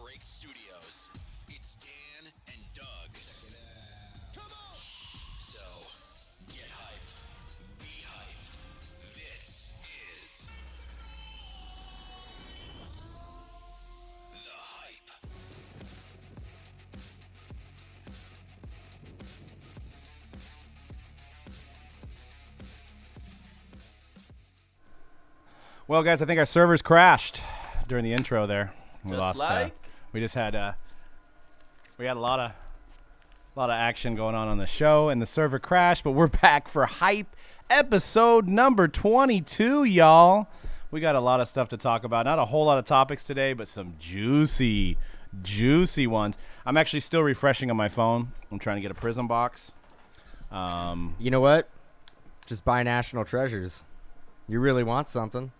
Break Studios. It's Dan and Doug. Check it out. Come on! So, get hyped. Be hyped. This is The Hype. Well, guys, I think our servers crashed during the intro there. We Just lost. like? We just had. We had a lot of action going on the show, and the server crashed. But we're back for Hype episode number 22, y'all. We got a lot of stuff to talk about. Not a whole lot of topics today, but some juicy ones. I'm actually still refreshing on my phone. I'm trying to get a Prizm box. You know what? Just buy National Treasures. You really want something?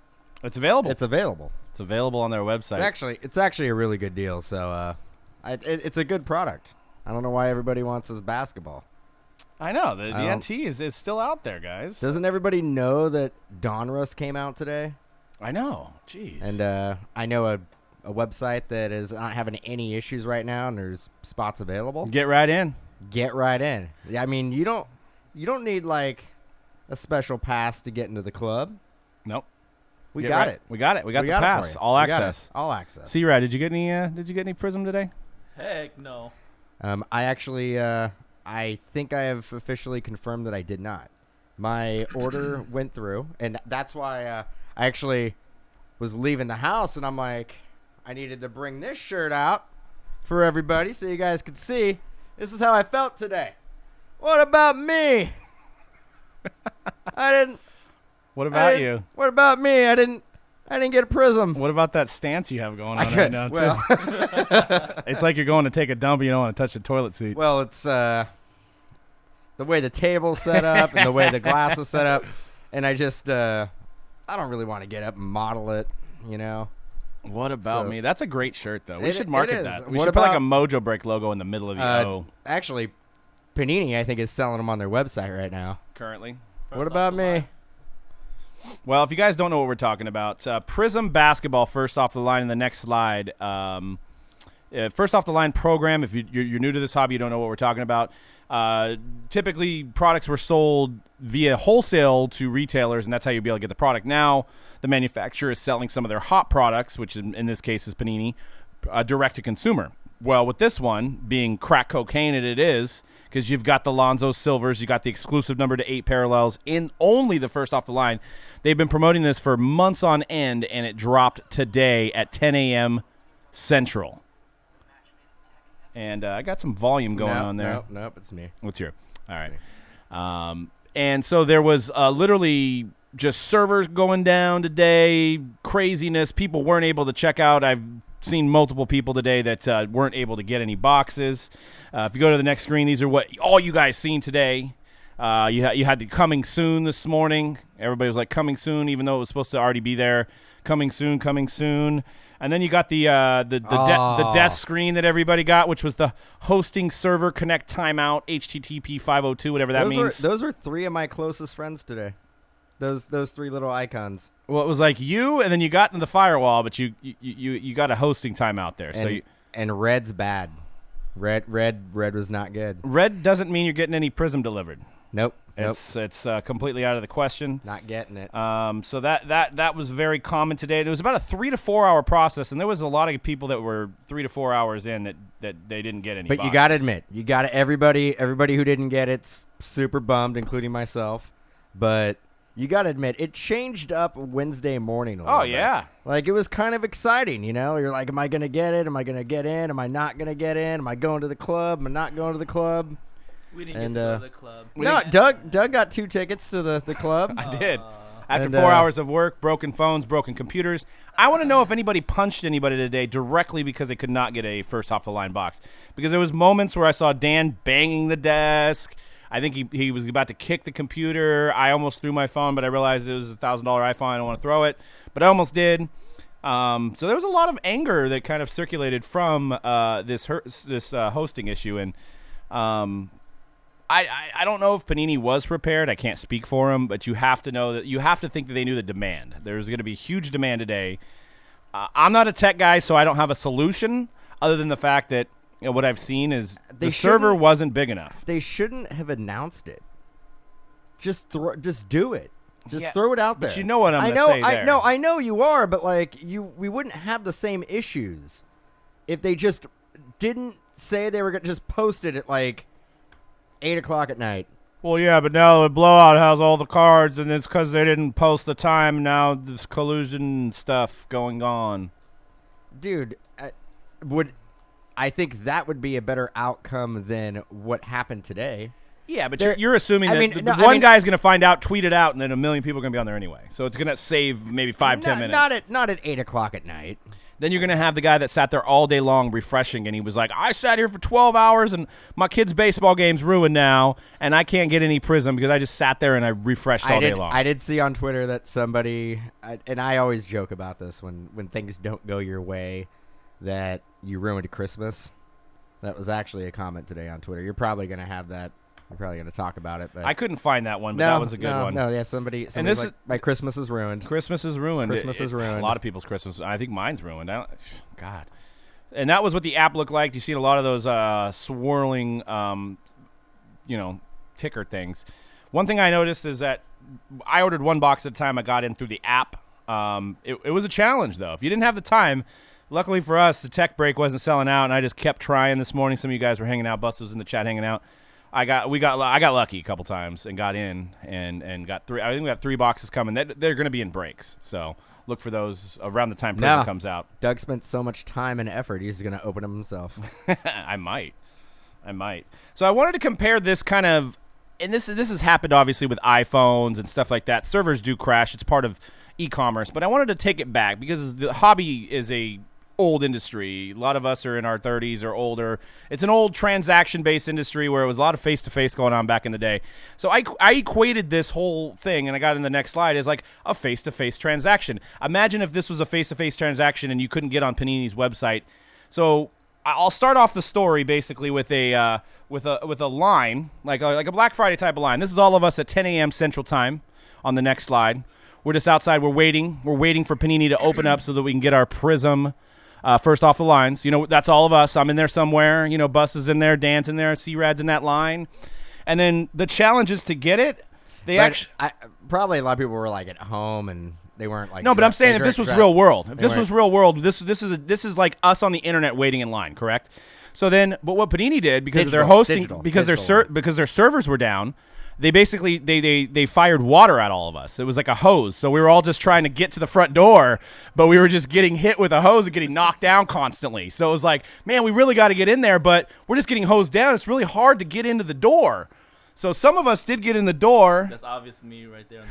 It's available. It's available. It's available on their website. It's actually a really good deal. So it's a good product. I don't know why everybody wants this basketball. I know the NT is still out there, guys. Doesn't everybody know that Donruss came out today? I know. Jeez. And I know a website that is not having any issues right now, and there's spots available. Get right in. Get right in. Yeah, I mean, you don't need like a special pass to get into the club. Nope. We got it. We got it. We got the it pass. for you. All We got access. it. All access. C-Rad, did you get any Prizm today? Heck no. I actually, I think I have officially confirmed that I did not. My order went through, and that's why I actually was leaving the house, and I'm like, I needed to bring this shirt out for everybody so you guys could see. This is how I felt today. What about me? What about you? What about me? I didn't get a Prizm. What about that stance you have going on right now, well, too? It's like you're going to take a dump and you don't want to touch the toilet seat. Well, it's the way the table's set up and the way the glass is set up, and I just I don't really want to get up and model it, you know. What about me? That's a great shirt, though. We It- should market it is. that. We What should put like a about- Mojo Break logo in the middle of the O Actually, Panini, I think, is selling them on their website right now. currently. What about me? Well, if you guys don't know what we're talking about, Prizm basketball first off the line in the next slide. First off the line program, if you're new to this hobby, you don't know what we're talking about. Typically, products were sold via wholesale to retailers, and that's how you'd be able to get the product. Now, the manufacturer is selling some of their hot products, which in this case is Panini, direct to consumer. Well, with this one being crack cocaine, it is, because you've got the Lonzo Silvers, you got the exclusive number to 8 parallels in only the first off the line. They've been promoting this for months on end, and it dropped today at 10 a.m. Central. And I got some volume going on there. Nope, it's me. What's your? All right. And so there was literally just servers going down today, craziness. People weren't able to check out. I've seen multiple people today that weren't able to get any boxes. If you go to the next screen, these are what all you guys seen today. You had the coming soon this morning. Everybody was like coming soon, even though it was supposed to already be there. Coming soon, coming soon. And then you got the death screen that everybody got, which was the hosting server connect timeout HTTP 502, whatever that means. Those were 3 of my closest friends today. Those 3 little icons. Well, it was like you, and then you got into the firewall, but you got a hosting timeout there. And red's bad. Red was not good. Red doesn't mean you're getting any Prizm delivered. Nope. It's completely out of the question. Not getting it. So that was very common today. It was about a 3 to 4 hour process, and there was a lot of people that were 3 to 4 hours in that they didn't get any. But boxes. you got to admit, everybody who didn't get it's super bummed, including myself. But you got to admit, it changed up Wednesday morning a little bit. Yeah. Like, it was kind of exciting, you know? You're like, am I going to get it? Am I going to get in? Am I not going to get in? Am I going to the club? Am I not going to the club? We didn't get to go to the club. No, Doug got 2 tickets to the club. I did. After 4 hours of work, broken phones, broken computers. I want to know if anybody punched anybody today directly because they could not get a first off the line box. Because there was moments where I saw Dan banging the desk. I think he was about to kick the computer. I almost threw my phone, but I realized it was a $1,000 iPhone. I don't want to throw it, but I almost did. So there was a lot of anger that kind of circulated from this hosting issue, and I don't know if Panini was prepared. I can't speak for them, but you have to know that you have to think that they knew the demand. There's going to be huge demand today. I'm not a tech guy, so I don't have a solution. other than the fact that what I've seen is They the server shouldn't- wasn't big enough. They shouldn't have announced it. Just do it. Just Yeah, throw it out there. but you know what I'm I gonna know, say there. I know you are, but like we wouldn't have the same issues if they just didn't say they were gonna just post it at like 8:00 at night. Well, yeah, but now the blowout has all the cards, and it's because they didn't post the time. Now there's collusion stuff going on. Dude, I think that would be a better outcome than what happened today. Yeah, but There- you're assuming I that mean, the no, I one mean- guy's going to find out, tweet it out, and then 1 million people are going to be on there anyway. So it's going to save maybe 5-10 minutes. Not at 8:00 at night. Then you're going to have the guy that sat there all day long refreshing, and he was like, I sat here for 12 hours, and my kid's baseball game's ruined now, and I can't get any Prizm because I just sat there and I refreshed all day long. I did see on Twitter that somebody, and I always joke about this when things don't go your way, that you ruined Christmas. That was actually a comment today on Twitter. You're probably going to have that. You're probably going to talk about it. But I couldn't find that one, but that was a good one. No, yeah, somebody's this like, my Christmas is ruined. Christmas is ruined. Christmas is ruined. A lot of people's Christmas. I think mine's ruined. God. And that was what the app looked like. You see a lot of those swirling, ticker things. One thing I noticed is that I ordered one box at a time. I got in through the app. It was a challenge, though. If you didn't have the time, luckily for us, the tech break wasn't selling out, and I just kept trying this morning. Some of you guys were hanging out. Bus was in the chat hanging out. I got lucky a couple times and got in and got three. I think we got 3 boxes coming. They're going to be in breaks, so look for those around the time Prizm comes out. Doug spent so much time and effort. He's going to open them himself. I might. So I wanted to compare this kind of, and this has happened obviously with iPhones and stuff like that. Servers do crash. It's part of e-commerce, but I wanted to take it back because the hobby is a old industry. A lot of us are in our 30s or older. It's an old transaction-based industry where it was a lot of face-to-face going on back in the day. So I equated this whole thing, and I got in the next slide, as like a face-to-face transaction. Imagine if this was a face-to-face transaction and you couldn't get on Panini's website. So I'll start off the story basically with a line, like a Black Friday type of line. This is all of us at 10 a.m. Central Time on the next slide. We're just outside. We're waiting. We're waiting for Panini to open up so that we can get our Prizm first off the lines. That's all of us. I'm in there somewhere. Bus is in there, Dan's in there, C-Rad's in that line. And then the challenge is to get it. Probably a lot of people were like at home and they weren't like. No, but I'm saying if this was real world, this is like us on the internet waiting in line, correct? So then, but what Panini did because they're hosting, because their servers were down, they basically they fired water at all of us. It was like a hose. So we were all just trying to get to the front door, but we were just getting hit with a hose and getting knocked down constantly. So it was like, man, we really got to get in there, but we're just getting hosed down. It's really hard to get into the door. So some of us did get in the door. That's obvious me right there in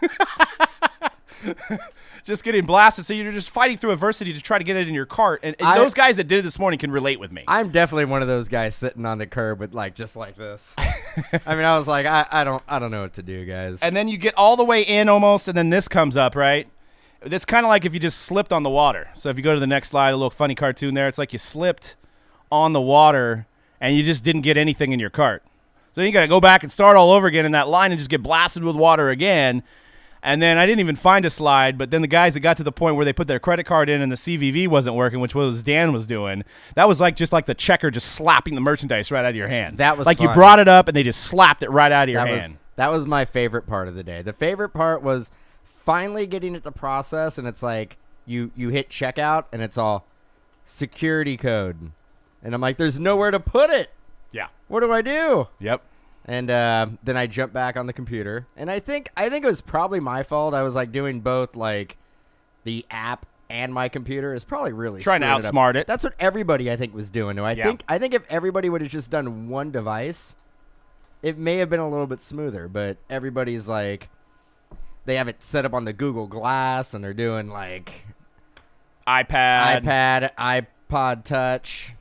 the front. Just getting blasted. So you're just fighting through adversity to try to get it in your cart. And those guys that did it this morning can relate with me. I'm definitely one of those guys sitting on the curb with just like this. I mean, I was like, I don't know what to do, guys. And then you get all the way in almost, and then this comes up, right? It's kind of like if you just slipped on the water. So if you go to the next slide, a little funny cartoon there. It's like you slipped on the water and you just didn't get anything in your cart. So you got to go back and start all over again in that line and just get blasted with water again. And then I didn't even find a slide, but then the guys that got to the point where they put their credit card in and the CVV wasn't working, which was Dan was doing, that was just like the checker just slapping the merchandise right out of your hand. That was like fun. You brought it up and they just slapped it right out of your hand. That was my favorite part of the day. The favorite part was finally getting it to process, and it's like you hit checkout and it's all security code. And I'm like, there's nowhere to put it. Yeah. What do I do? Yep. And then I jumped back on the computer, and I think it was probably my fault. I was doing both the app and my computer is probably really trying to outsmart it. That's what everybody I think was doing. I think if everybody would have just done one device, it may have been a little bit smoother. But everybody's they have it set up on the Google Glass, and they're doing iPad, iPod Touch.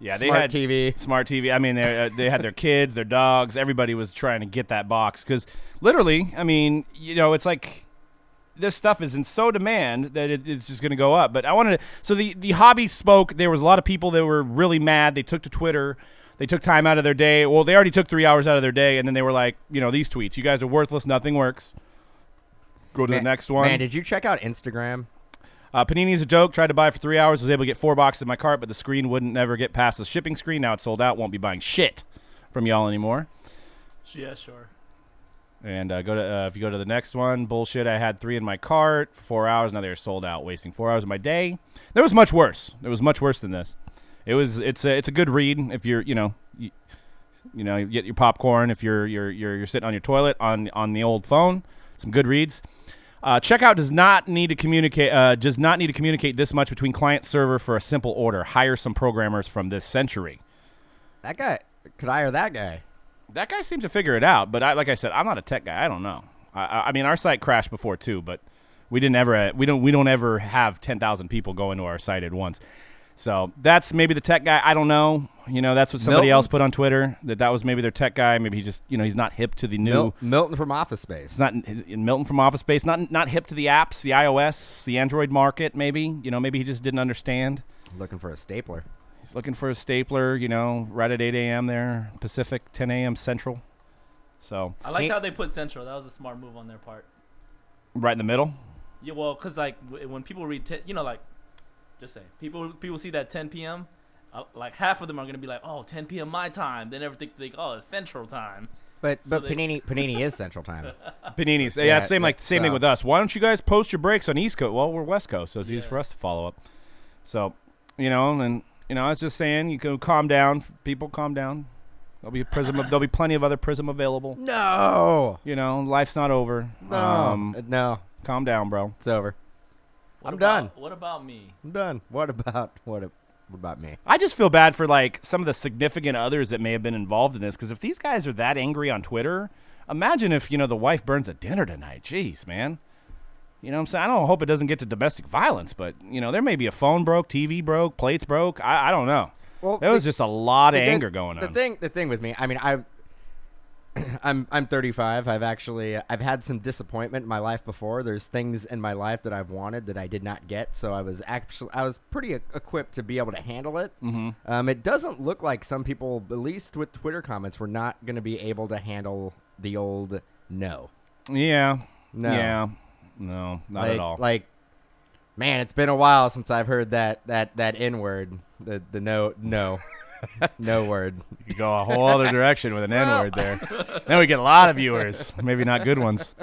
Yeah, Smart TV. Smart TV. I mean, they had their kids, their dogs. Everybody was trying to get that box because literally, I mean, it's like this stuff is in so demand that it's just going to go up. But I wanted to – so the hobby spoke. There was a lot of people that were really mad. They took to Twitter. They took time out of their day. Well, they already took 3 hours out of their day, and then they were like, these tweets. You guys are worthless. Nothing works. Go to the next one. Man, did you check out Instagram? Panini's a joke. Tried to buy for 3 hours. Was able to get 4 boxes in my cart, but the screen wouldn't never get past the shipping screen. Now it's sold out. Won't be buying shit from y'all anymore. Yeah, sure. And if you go to the next one, bullshit. I had 3 in my cart for 4 hours. Now they're sold out, wasting 4 hours of my day. There was much worse. There was much worse than this. It's a good read if you're you get your popcorn if you're sitting on your toilet on the old phone. Some good reads. Checkout does not need to communicate this much between client server for a simple order. Hire some programmers from this century. That guy, could hire that guy. That guy seems to figure it out, but like I said, I'm not a tech guy. I don't know. I mean, our site crashed before too, but we don't ever have 10,000 people go into our site at once. So that's maybe the tech guy. I don't know. That's what somebody else put on Twitter, that was maybe their tech guy. Maybe he just, he's not hip to the new. Milton from Office Space. Milton from Office Space. Not hip to the apps, the iOS, the Android market. Maybe, maybe he just didn't understand. Looking for a stapler. He's looking for a stapler. Right at 8 a.m. there, Pacific, 10 a.m. Central. So I liked how they put Central. That was a smart move on their part. Right in the middle. Yeah, well, because when people read, just say people see that 10 p.m. Like half of them are gonna be like, oh, 10 p.m. my time. They never think oh, it's Central time. But Panini is Central Time. Panini's same thing with us. Why don't you guys post your breaks on East Coast? Well, we're West Coast, so it's easy for us to follow up. So I was just saying, you can calm down. People, calm down. There'll be there'll be plenty of other Prizm available. No. Life's not over. No. Calm down, bro. It's over. I'm done. What about me? I'm done. What about me? I just feel bad for some of the significant others that may have been involved in this, because if these guys are that angry on Twitter, imagine if the wife burns a dinner tonight. Jeez, man. You know what I'm saying? I don't hope it doesn't get to domestic violence, but there may be a phone broke, TV broke, plates broke. I don't know. Well, there was just a lot of anger going on. The thing with me, I mean, I'm 35. I've had some disappointment in my life before. There's things in my life that I've wanted that I did not get, so I was pretty equipped to be able to handle it. Mm-hmm. It doesn't look like some people, at least with Twitter comments, were not going to be able to handle the old no. Yeah. No. Yeah. No, not at all. Man, it's been a while since I've heard that N-word, the no no word. You could go a whole other direction with an N-word there. Then we get a lot of viewers, maybe not good ones.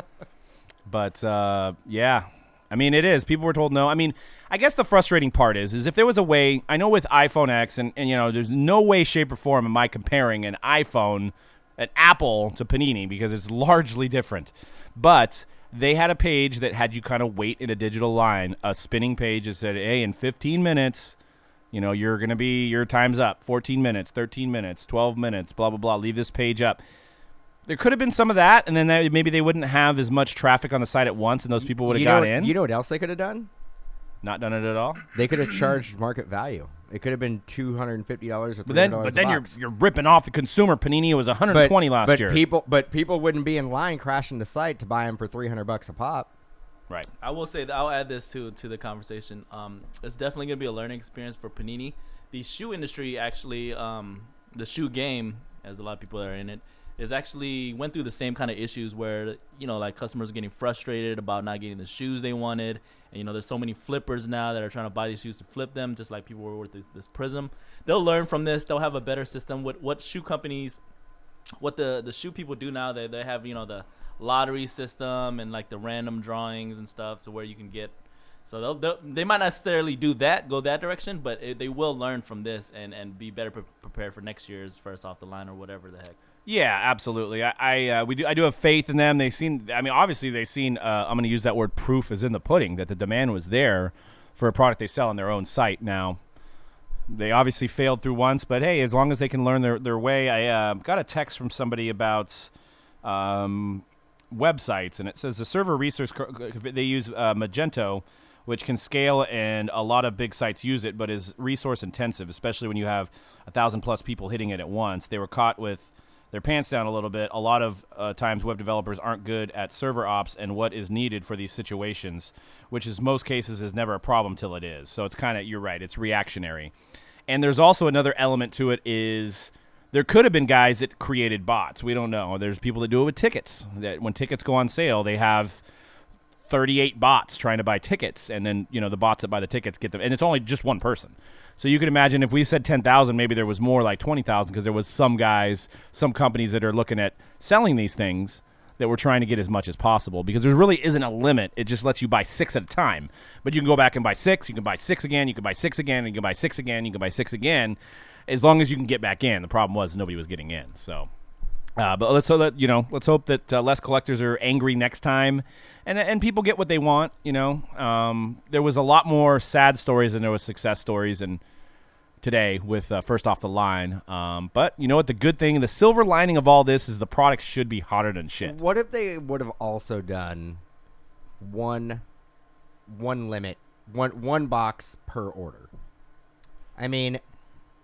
But yeah, I mean, it is. People were told no. I mean, I guess the frustrating part is if there was a way. I know with iPhone X, and there's no way, shape, or form am I comparing an Apple to Panini, because it's largely different, but they had a page that had you kind of wait in a digital line, a spinning page that said, hey, in 15 minutes, you're going to your time's up. 14 minutes, 13 minutes, 12 minutes, blah, blah, blah. Leave this page up. There could have been some of that, and then maybe they wouldn't have as much traffic on the site at once, and those people would have got in. You know what else they could have done? Not done it at all? They could have charged market value. It could have been $250 or $300. But then you're ripping off the consumer. Panini was $120 last year. People wouldn't be in line crashing the site to buy them for $300 a pop. Right. I will say that I'll add this to the conversation. It's definitely going to be a learning experience for Panini. The shoe industry actually, the shoe game, as a lot of people that are in it, is actually went through the same kind of issues where customers are getting frustrated about not getting the shoes they wanted, and there's so many flippers now that are trying to buy these shoes to flip them, just like people were with this Prizm. They'll learn from this. They'll have a better system. What shoe companies, what the shoe people do now, they have the lottery system and the random drawings and stuff, to where you can get. So they might not necessarily go that direction, but they will learn from this and be better prepared for next year's first off the line or whatever the heck. Yeah, absolutely. I do have faith in them. Obviously they've seen. I'm going to use that word, proof is in the pudding, that the demand was there for a product they sell on their own site. Now, they obviously failed through once, but hey, as long as they can learn their way. I got a text from somebody about websites, and it says the server resource they use Magento, which can scale, and a lot of big sites use it, but is resource intensive, especially when you have 1,000+ people hitting it at once. They were caught with their pants down a little bit. A lot of times web developers aren't good at server ops and what is needed for these situations, which is most cases is never a problem till it is. So it's kind of, you're right, it's reactionary. And there's also another element to it is there could have been guys that created bots. We don't know. There's people that do it with tickets, that when tickets go on sale, they have 38 bots trying to buy tickets, and then the bots that buy the tickets get them, and it's only just one person. So you can imagine if we said 10,000, maybe there was more like 20,000 because there was some companies that are looking at selling these things that we're trying to get as much as possible because there really isn't a limit. It just lets you buy 6 at a time. But you can go back and buy 6. You can buy 6 again. You can buy 6 again. And you can buy 6 again. You can buy 6 again as long as you can get back in. The problem was nobody was getting in. So, but let's hope that less collectors are angry next time and people get what they want. There was a lot more sad stories than there was success stories and today with first off the line. But you know what? The good thing, the silver lining of all this is the product should be hotter than shit. What if they would have also done one limit, one box per order? I mean,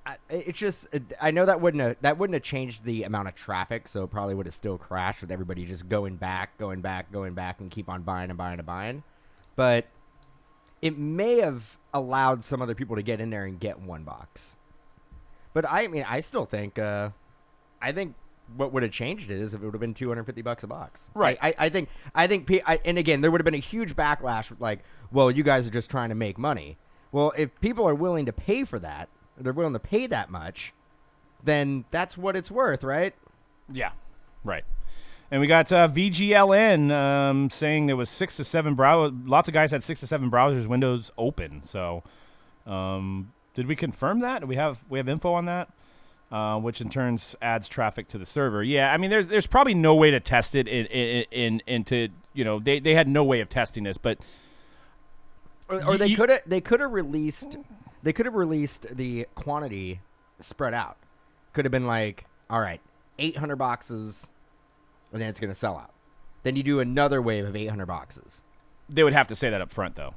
I know that wouldn't have changed the amount of traffic, so it probably would have still crashed with everybody just going back, and keep on buying and buying and buying. But it may have allowed some other people to get in there and get one box. But I mean, I still think, I think what would have changed it is if it would have been $250 a box. Right. I think, and again, there would have been a huge backlash with like, well, you guys are just trying to make money. Well, if people are willing to pay for that, they're willing to pay that much, then that's what it's worth, right? Yeah, right. And we got VGLN saying there was 6 to 7 lots of guys had 6 to 7 browsers windows open. So, did we confirm that? We have info on that, which in turn adds traffic to the server. Yeah, I mean, there's probably no way to test it into they had no way of testing this, but or they could have released the quantity spread out. Could have been like, all right, 800 boxes. And then it's going to sell out. Then you do another wave of 800 boxes. They would have to say that up front, though.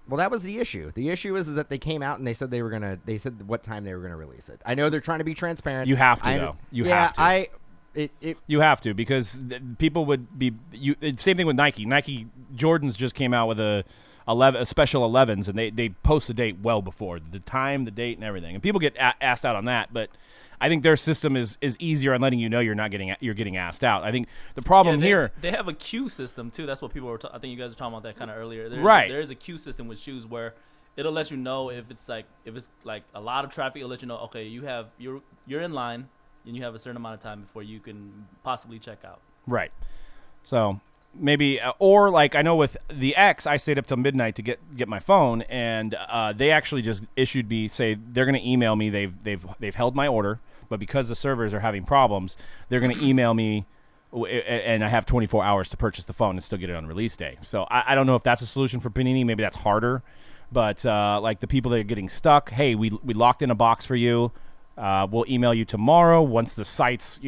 Well, that was the issue. The issue is that they came out and they said they said what time they were going to release it. I know they're trying to be transparent. You have to, though. You have to. You have to because people would be. Same thing with Nike. Nike Jordans just came out with a special 11s, and they post the date well before the time, the date, and everything. And people get asked out on that, but I think their system is easier on letting you know you're getting asked out. I think the problem here they have a queue system too. That's what people were. I think you guys were talking about that kind of earlier. There is a queue system with shoes where it'll let you know if it's like a lot of traffic. It'll let you know, okay, you're in line and you have a certain amount of time before you can possibly check out. Right. So maybe or like I know with the X, I stayed up till midnight to get my phone, and they actually just issued me say they're going to email me. They've held my order, but because the servers are having problems, they're going to email me, and I have 24 hours to purchase the phone and still get it on release day. So I don't know if that's a solution for Panini. Maybe that's harder, but like the people that are getting stuck, hey, we locked in a box for you. We'll email you tomorrow once the site's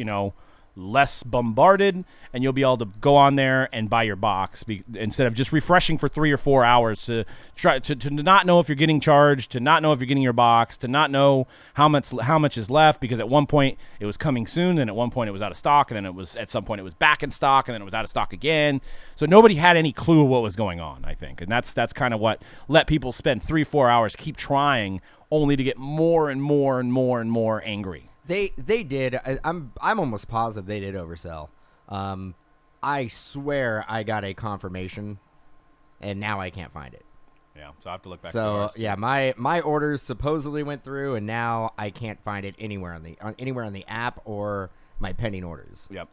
less bombarded, and you'll be able to go on there and buy your box instead of just refreshing for 3 or 4 hours to try to not know if you're getting charged, to not know if you're getting your box, to not know how much is left, because at one point it was coming soon, and at one point it was out of stock, and then it was at some point it was back in stock, and then it was out of stock again. So nobody had any clue what was going on, I think, and that's kind of what let people spend 3-4 hours keep trying, only to get more and more and more and more angry. They did. I'm almost positive they did oversell. I swear I got a confirmation, and now I can't find it. Yeah, so I have to look back. So yeah, my orders supposedly went through, and now I can't find it anywhere on the app or my pending orders. Yep.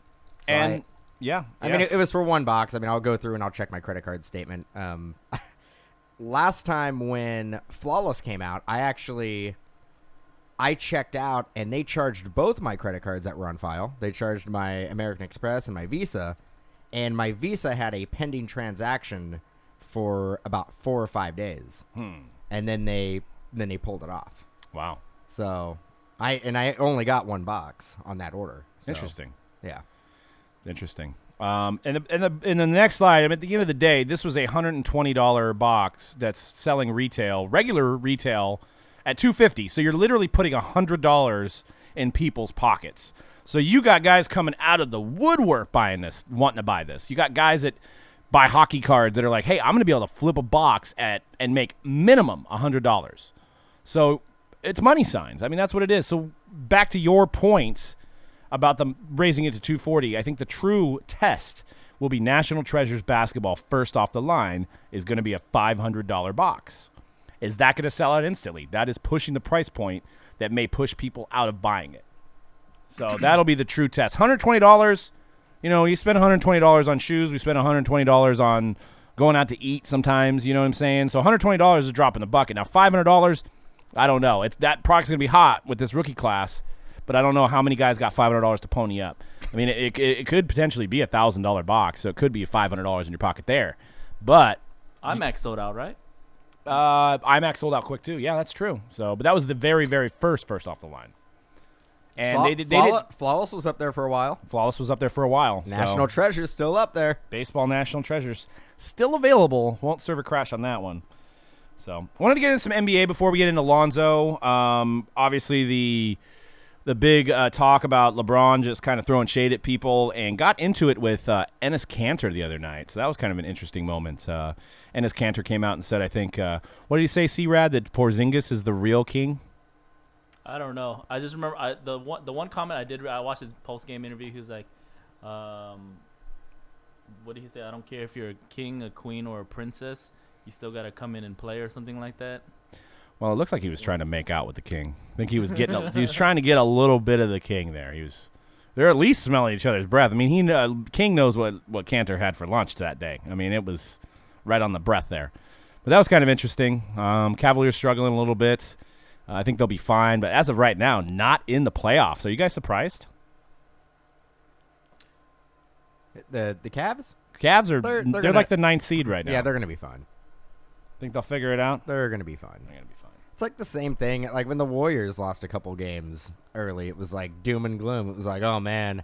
So I mean, it was for one box. I mean, I'll go through and I'll check my credit card statement. Last time when Flawless came out, I checked out, and they charged both my credit cards that were on file. They charged my American Express and my Visa, and my Visa had a pending transaction for about 4 or 5 days. And then they pulled it off. Wow. So I only got one box on that order. So, interesting. Yeah. It's interesting. And in the next slide, I mean, at the end of the day, this was a $120 box that's selling regular retail at $250. So you're literally putting $100 in people's pockets. So you got guys coming out of the woodwork buying this, wanting to buy this. You got guys that buy hockey cards that are like, hey, I'm going to be able to flip a box and make minimum $100. So it's money signs. I mean, that's what it is. So back to your points about them raising it to $240, I think the true test will be National Treasures basketball first off the line is going to be a $500 box. Is that going to sell out instantly? That is pushing the price point that may push people out of buying it. So that'll be the true test. $120, you spend $120 on shoes. We spend $120 on going out to eat sometimes, you know what I'm saying? So $120 is a drop in the bucket. Now $500, I don't know. That product's going to be hot with this rookie class, but I don't know how many guys got $500 to pony up. I mean, it could potentially be a $1,000 box, so it could be $500 in your pocket there. But IMAX sold out, right? IMAX sold out quick too. Yeah, that's true. So, but that was the very, very first off the line. And they did. Flawless was up there for a while. Flawless was up there for a while. National Treasure's still up there. Baseball National Treasures still available. Won't serve a crash on that one. So, I wanted to get into some NBA before we get into Lonzo. Obviously, the big talk about LeBron just kind of throwing shade at people, and got into it with Enes Kanter the other night. So that was kind of an interesting moment. Enes Kanter came out and said, I think, what did he say, C-Rad, that Porzingis is the real king? I don't know. I just remember the one comment I watched his post-game interview. He was like, what did he say? I don't care if you're a king, a queen, or a princess. You still got to come in and play or something like that. Well, it looks like he was trying to make out with the king. I think he was he was trying to get a little bit of the king there. They're at least smelling each other's breath. I mean, King knows what Kanter had for lunch that day. I mean, it was right on the breath there. But that was kind of interesting. Cavaliers struggling a little bit. I think they'll be fine. But as of right now, not in the playoffs. Are you guys surprised? The Cavs? Cavs are they're like the 9th seed right now. Yeah, they're going to be fine. Think they'll figure it out? They're going to be fine. They're going to be fine. It's like the same thing. Like when the Warriors lost a couple games early, it was like doom and gloom. It was like, oh, man,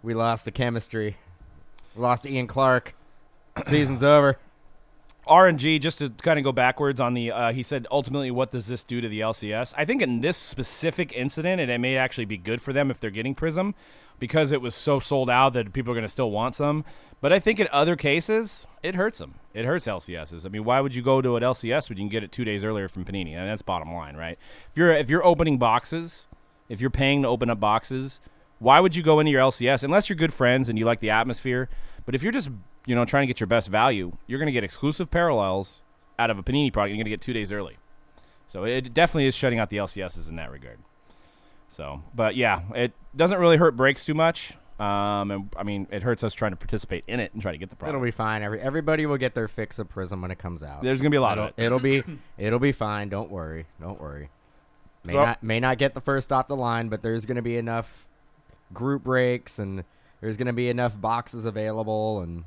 we lost the chemistry. We lost Ian Clark. Season's over. RNG, just to kind of go backwards on the, he said, ultimately, what does this do to the LCS? I think in this specific incident, and it may actually be good for them if they're getting Prizm, because it was so sold out that people are going to still want some. But I think in other cases, it hurts them. It hurts LCSs. I mean, why would you go to an LCS when you can get it 2 days earlier from Panini? And that's bottom line, right? If you're opening boxes, if you're paying to open up boxes, why would you go into your LCS unless you're good friends and you like the atmosphere? But if you're just trying to get your best value, you're going to get exclusive parallels out of a Panini product. You're going to get 2 days early. So it definitely is shutting out the LCSs in that regard. So, but yeah, it doesn't really hurt breaks too much. And I mean, it hurts us trying to participate in it and try to get the product. It'll be fine. Everybody will get their fix of Prizm when it comes out. There's going to be a lot of it. It'll be fine. Don't worry. May not get the first off the line, but there's going to be enough group breaks and there's going to be enough boxes available, and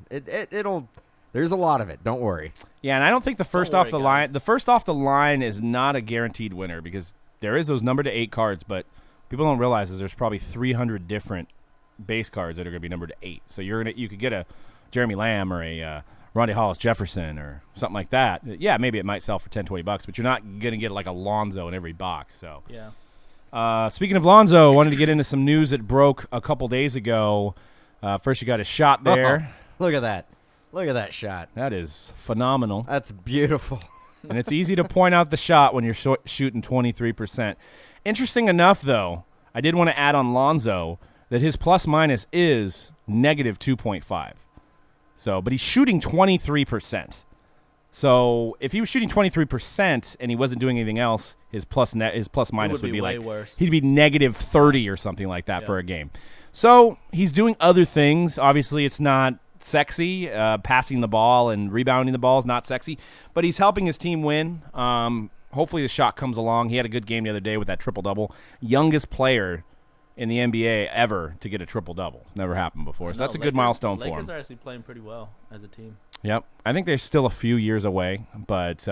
it'll. There's a lot of it. Don't worry. Yeah, and I don't think the first off the line is not a guaranteed winner, because there is those number to 8 cards, but people don't realize is there's probably 300 different base cards that are going to be numbered to 8. So you could get a Jeremy Lamb or a Rondae Hollis-Jefferson or something like that. Yeah, maybe it might sell for $10-20, but you're not going to get like a Lonzo in every box. So yeah. Speaking of Lonzo, I wanted to get into some news that broke a couple days ago. First, you got a shot there. Oh, look at that. Look at that shot. That is phenomenal. That's beautiful. And it's easy to point out the shot when you're shooting 23%. Interesting enough, though, I did want to add on Lonzo that his plus-minus is negative 2.5. So, but he's shooting 23%. So if he was shooting 23% and he wasn't doing anything else, his plus-minus would be like worse. He'd be negative 30 or something like that for a game. So he's doing other things. Obviously, it's not sexy. Passing the ball and rebounding the ball is not sexy, but he's helping his team win. Hopefully the shot comes along. He had a good game the other day with that triple-double. Youngest player in the NBA ever to get a triple-double. Never happened before, so that's a good milestone for him. Lakers are actually playing pretty well as a team. Yep. I think they're still a few years away, but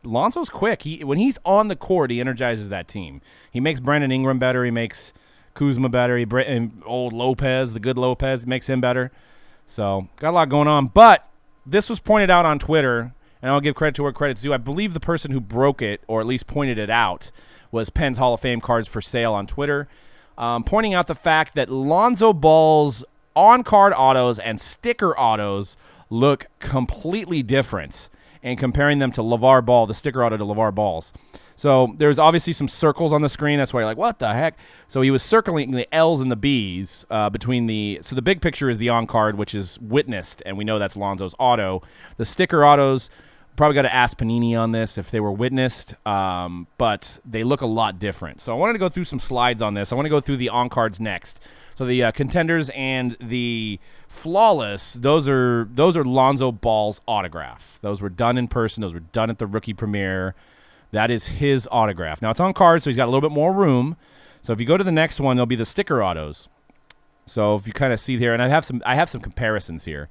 Lonzo's quick. When he's on the court, he energizes that team. He makes Brandon Ingram better. He makes Kuzma better. And old Lopez, the good Lopez, makes him better. So got a lot going on. But this was pointed out on Twitter, and I'll give credit to where credit's due. I believe the person who broke it, or at least pointed it out, was Penn's Hall of Fame cards for sale on Twitter, pointing out the fact that Lonzo Ball's on-card autos and sticker autos look completely different, and comparing them to LeVar Ball, the sticker auto to LeVar Ball's. So there's obviously some circles on the screen. That's why you're like, what the heck? So he was circling the L's and the B's between the. So the big picture is the on card, which is witnessed, and we know that's Lonzo's auto. The sticker autos, probably got to ask Panini on this if they were witnessed, but they look a lot different. So I wanted to go through some slides on this. I want to go through the on cards next. So the contenders and the flawless, those are Lonzo Ball's autograph. Those were done in person. Those were done at the rookie premiere. That is his autograph. Now, it's on card, so he's got a little bit more room. So if you go to the next one, there'll be the sticker autos. So if you kind of see here, and I have some comparisons here.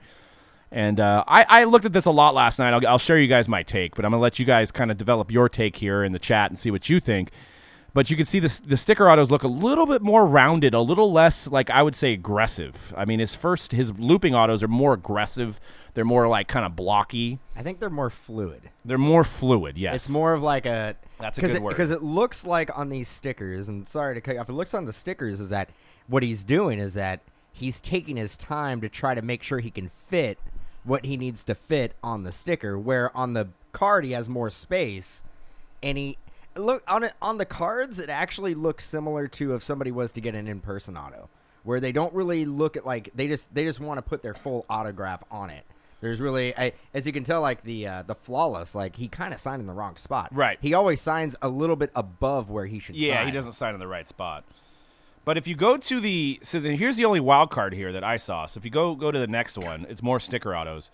And I looked at this a lot last night. I'll share you guys my take, but I'm going to let you guys kind of develop your take here in the chat and see what you think. But you can see the sticker autos look a little bit more rounded, a little less, like I would say, aggressive. I mean, his looping autos are more aggressive. They're more like kind of blocky. I think they're more fluid. They're more fluid, yes. It's more of like a... That's a good word. Because it looks like on these stickers, and sorry to cut you off, it looks on the stickers is that what he's doing is that he's taking his time to try to make sure he can fit what he needs to fit on the sticker, where on the card he has more space, and he... Look on the cards, it actually looks similar to if somebody was to get an in-person auto, where they don't really look at like they just want to put their full autograph on it. There's really, as you can tell, like the flawless, like he kind of signed in the wrong spot. Right. He always signs a little bit above where he should. Yeah, sign. he doesn't sign in the right spot. But if you go to here's the only wild card here that I saw. So if you go to the next one, it's more sticker autos.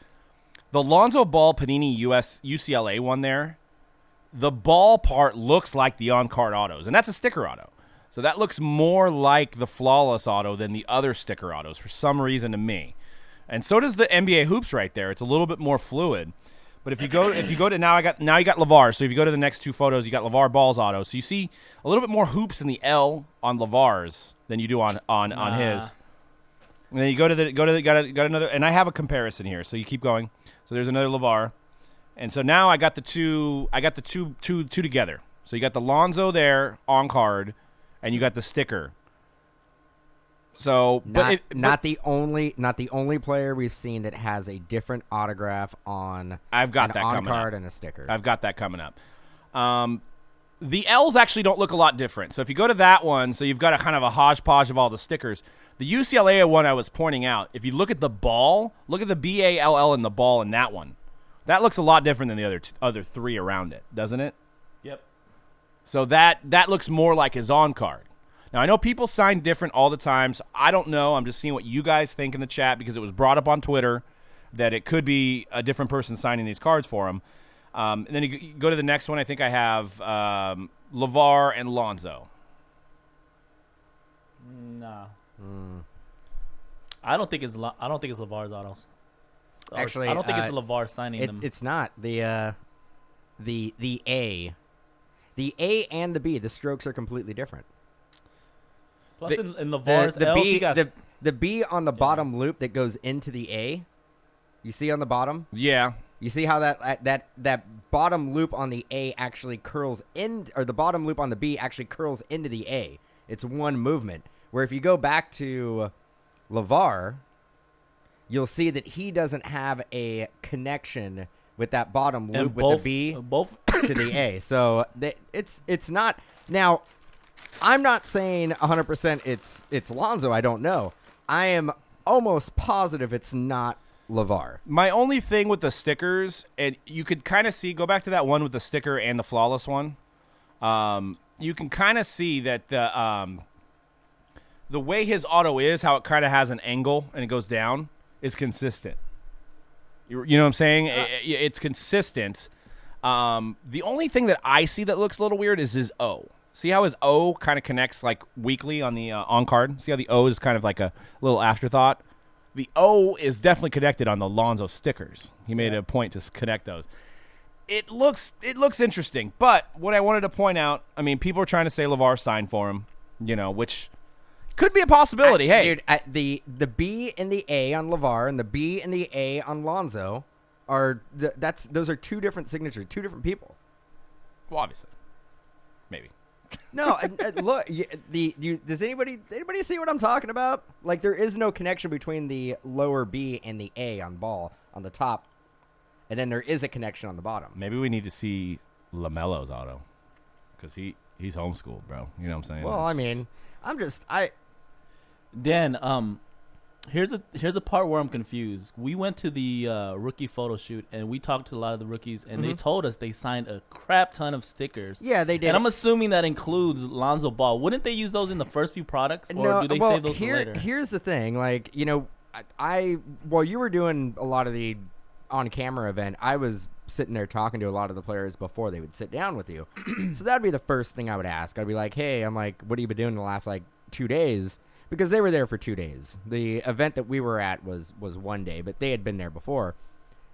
The Lonzo Ball Panini UCLA one there. The ball part looks like the on-card autos, and that's a sticker auto. So that looks more like the flawless auto than the other sticker autos for some reason to me. And so does the NBA hoops right there. It's a little bit more fluid. But if you go to now you got LeVar. So if you go to the next two photos, you got LeVar Ball's auto. So you see a little bit more hoops in the L on LeVar's than you do on his. And then you got another, and I have a comparison here. So you keep going. So there's another LeVar. And so now I got the two together. So you got the Lonzo there on card, and you got the sticker. So not the only player we've seen that has a different autograph on. I've got that on coming card up. And a sticker. I've got that coming up. The L's actually don't look a lot different. So if you go to that one, so you've got a kind of a hodgepodge of all the stickers. The UCLA one I was pointing out. If you look at the ball, look at the BALL and the ball in that one. That looks a lot different than the other three around it, doesn't it? Yep. So that looks more like his on card. Now, I know people sign different all the time, so I don't know. I'm just seeing what you guys think in the chat because it was brought up on Twitter that it could be a different person signing these cards for him. And then you go to the next one. I think I have LeVar and Lonzo. Nah. I don't think it's LeVar's autos. Actually, I don't think it's LeVar signing them. It's not the A and the B. The strokes are completely different. Plus, in LeVar's L, B, the B on the bottom loop that goes into the A. You see on the bottom? Yeah. You see how that bottom loop on the A actually curls in, or the bottom loop on the B actually curls into the A. It's one movement. Where if you go back to LeVar, you'll see that he doesn't have a connection with that bottom loop with the B to the A. So it's not. Now, I'm not saying 100% it's Lonzo. I don't know. I am almost positive it's not LeVar. My only thing with the stickers, and you could kind of see, go back to that one with the sticker and the flawless one. You can kind of see that the way his auto is, how it kind of has an angle and it goes down, is consistent. You know what I'm saying? It's consistent. The only thing that I see that looks a little weird is his O. See how his O kind of connects like weakly on the on card? See how the O is kind of like a little afterthought? The O is definitely connected on the Lonzo stickers. He made a point to connect those. It looks interesting, but what I wanted to point out, I mean, people are trying to say LeVar signed for him, which could be a possibility. Dude, the B and the A on LeVar and the B and the A on Lonzo those are two different signatures, two different people. Well, obviously, maybe. No, look. Does anybody see what I'm talking about? Like, there is no connection between the lower B and the A on ball on the top, and then there is a connection on the bottom. Maybe we need to see LaMelo's auto. because he's homeschooled, bro. You know what I'm saying? Well, I It's- mean, Dan, here's the part where I'm confused. We went to the rookie photo shoot and we talked to a lot of the rookies, and they told us they signed a crap ton of stickers. yeah, they did. And I'm assuming that includes Lonzo Ball. Wouldn't they use those in the first few products, or do they save those for later? Here's the thing, like, you know, I while you were doing a lot of the on-camera event, I was sitting there talking to a lot of the players before they would sit down with you. So that'd be the first thing I would ask. I'd be like, hey, I'm like, what have you been doing the last, like, 2 days? Because they were there for 2 days. The event that we were at was 1 day, but they had been there before.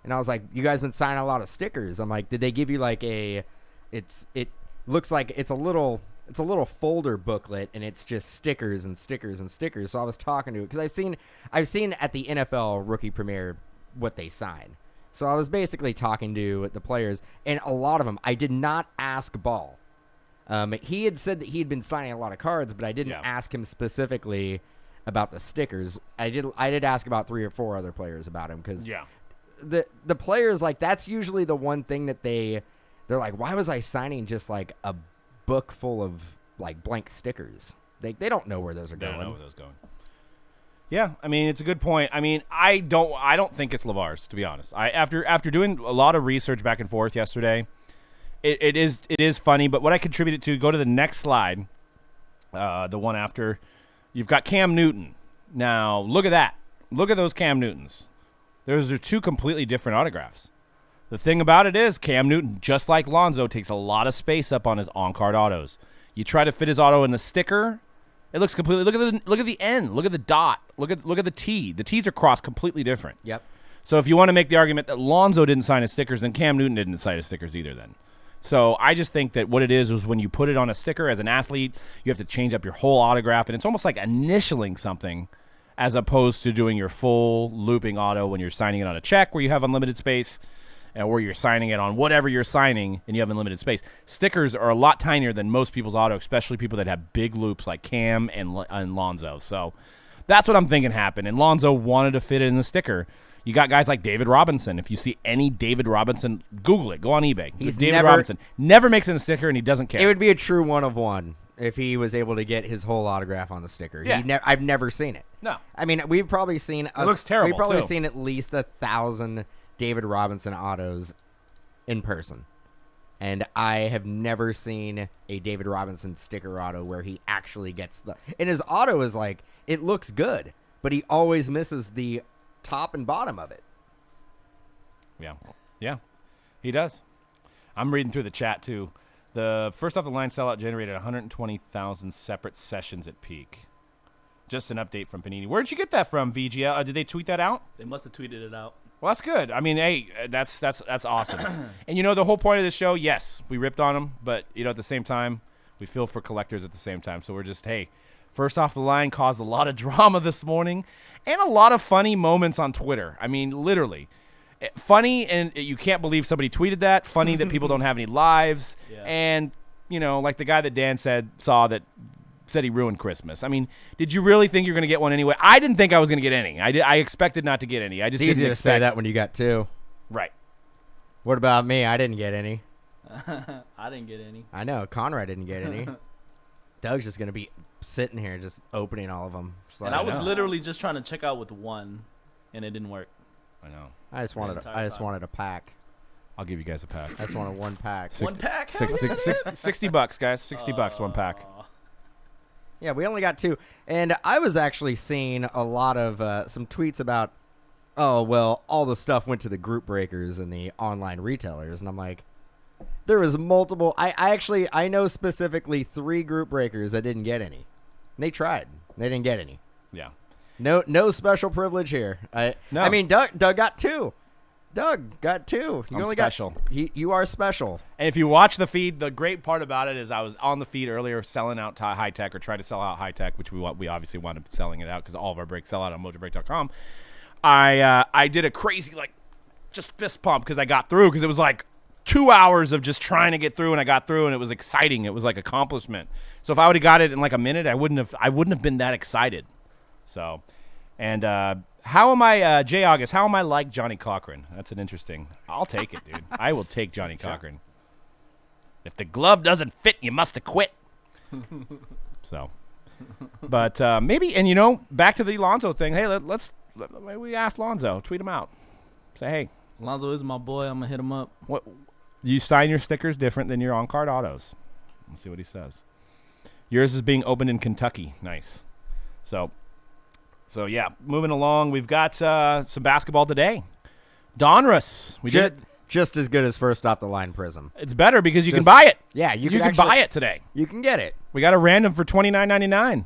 And I was like, you guys been signing a lot of stickers. I'm like, did they give you like it looks like it's a little folder booklet, and it's just stickers and stickers and stickers. So I was talking to it because I've seen at the NFL rookie premiere what they sign. So I was basically talking to the players, and a lot of them I did not ask Ball. He had said that he had been signing a lot of cards, but I didn't ask him specifically about the stickers. I did ask about 3 or 4 other players about him, because the players, like, that's usually the one thing that they're like, why was I signing just like a book full of like blank stickers? They don't know where those are going. They don't know where those going. Yeah, I mean, it's a good point. I mean, I don't think it's LeVar's, to be honest. After doing a lot of research back and forth yesterday, it is funny. But what I contribute it to, go to the next slide, the one after. You've got Cam Newton. Now look at that. Look at those Cam Newtons. Those are 2 completely different autographs. The thing about it is, Cam Newton, just like Lonzo, takes a lot of space up on his on-card autos. You try to fit his auto in the sticker, it looks completely. Look at the N. Look at the dot. Look at the T. The T's are crossed completely different. Yep. So if you want to make the argument that Lonzo didn't sign his stickers, then Cam Newton didn't sign his stickers either. Then, so I just think that what it is when you put it on a sticker as an athlete, you have to change up your whole autograph, and it's almost like initialing something, as opposed to doing your full looping auto when you're signing it on a check where you have unlimited space, and where you're signing it on whatever you're signing and you have unlimited space. Stickers are a lot tinier than most people's auto, especially people that have big loops like Cam and Lonzo. So that's what I'm thinking happened. And Lonzo wanted to fit it in the sticker. You got guys like David Robinson. If you see any David Robinson, Google it. Go on eBay. David Robinson never makes it in the sticker, and he doesn't care. It would be a true 1 of 1 if he was able to get his whole autograph on the sticker. Yeah. I've never seen it. No. I mean, we've probably seen. It looks terrible, We've probably too. seen at least 1,000 David Robinson autos in person, and I have never seen a David Robinson sticker auto where he actually gets and his auto is like, it looks good, but he always misses the top and bottom of it. Yeah, he does. I'm reading through the chat too. The first off the line sellout generated 120,000 separate sessions at peak. Just an update from Panini. Where'd you get that from, VGL? Did they tweet that out? They must have tweeted it out. Well, that's good. I mean, hey, that's awesome. And you know, the whole point of this show, yes, we ripped on them, but you know, at the same time, we feel for collectors at the same time. So we're just, hey, first off the line caused a lot of drama this morning and a lot of funny moments on Twitter. I mean, literally. Funny, and you can't believe somebody tweeted that. Funny that people don't have any lives. Yeah. And, you know, like the guy that Dan said he ruined Christmas. I mean, did you really think you're going to get one anyway? I didn't think I was going to get any. I expected not to get any. I just It's easy didn't to expect say that when you got 2. Right. What about me? I didn't get any. I didn't get any. I know. Conrad didn't get any. Doug's just going to be sitting here just opening all of them. And I was literally just trying to check out with 1, and it didn't work. I know. I just wanted a pack. I'll give you guys a pack. I just wanted 1 pack. 1 pack? $60, guys. $60, 1 pack. Yeah, we only got 2. And I was actually seeing a lot of some tweets about, oh, well, all the stuff went to the group breakers and the online retailers. And I'm like, there was multiple. I know specifically 3 group breakers that didn't get any. And they tried. They didn't get any. Yeah. No special privilege here. I mean, Doug got 2. Doug got 2. I'm special. You are special. And if you watch the feed, the great part about it is I was on the feed earlier selling out high tech, or trying to sell out high tech, which we obviously wound up selling it out because all of our breaks sell out on mojobreak.com. I did a crazy, like, just fist pump because I got through, because it was like 2 hours of just trying to get through, and I got through, and it was exciting. It was like accomplishment. So if I would have got it in like a minute, I wouldn't have been that excited. So, and how am I, Jay August? How am I like Johnny Cochran? That's an interesting. I'll take it, dude. I will take Johnny Cochran. If the glove doesn't fit, you must have quit. So, but maybe, and back to the Lonzo thing. Hey, we asked Lonzo, tweet him out. Say, hey, Lonzo is my boy. I'm gonna hit him up. what you sign your stickers different than your on-card autos? Let's see what he says. Yours is being opened in Kentucky. Nice. So yeah, moving along. We've got some basketball today. Donruss. We did it. Just as good as first off the line Prizm. It's better because you can buy it. Yeah, you can buy it today. You can get it. We got a random for $29.99.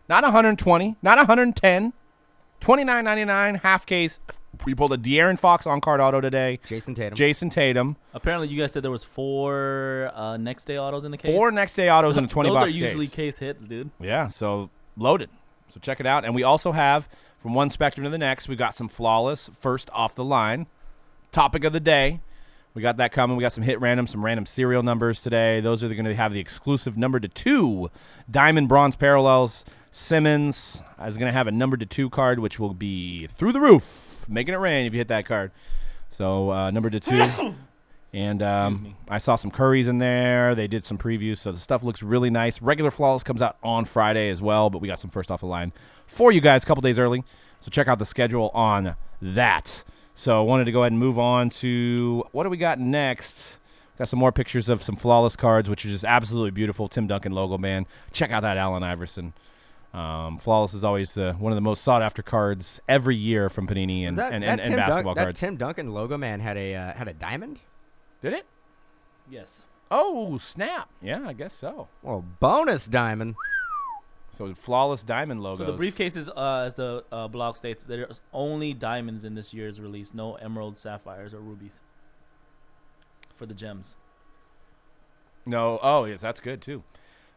Not 120, not 110. $29.99 half case. We pulled a De'Aaron Fox on-card auto today. Jason Tatum. Apparently, you guys said there was 4 next day autos in the case. 4 next day autos in a 20 Those box are usually case. case hits, dude. Yeah, so loaded. So check it out. And we also have, from one spectrum to the next, we got some flawless first off the line. Topic of the day. We got that coming. We got some hit random, some random serial numbers today. Those are going to have the exclusive number to 2 diamond bronze parallels. Simmons is going to have a number to 2 card, which will be through the roof, making it rain if you hit that card. So number to 2. And I saw some Currys in there. They did some previews, so the stuff looks really nice. Regular Flawless comes out on Friday as well, but we got some first off the line for you guys a couple days early. So check out the schedule on that. So I wanted to go ahead and move on to what do we got next. Got some more pictures of some Flawless cards, which are just absolutely beautiful. Tim Duncan logo, man. Check out that Allen Iverson. Flawless is always one of the most sought-after cards every year from Panini and basketball cards. That Tim Duncan logo, man, had a diamond? Did it? Yes. Oh, snap. Yeah, I guess so. Well, bonus diamond. So Flawless diamond logos. So the briefcases, as the blog states, there's only diamonds in this year's release. No emerald, sapphires, or rubies for the gems. No. Oh, yes, that's good, too.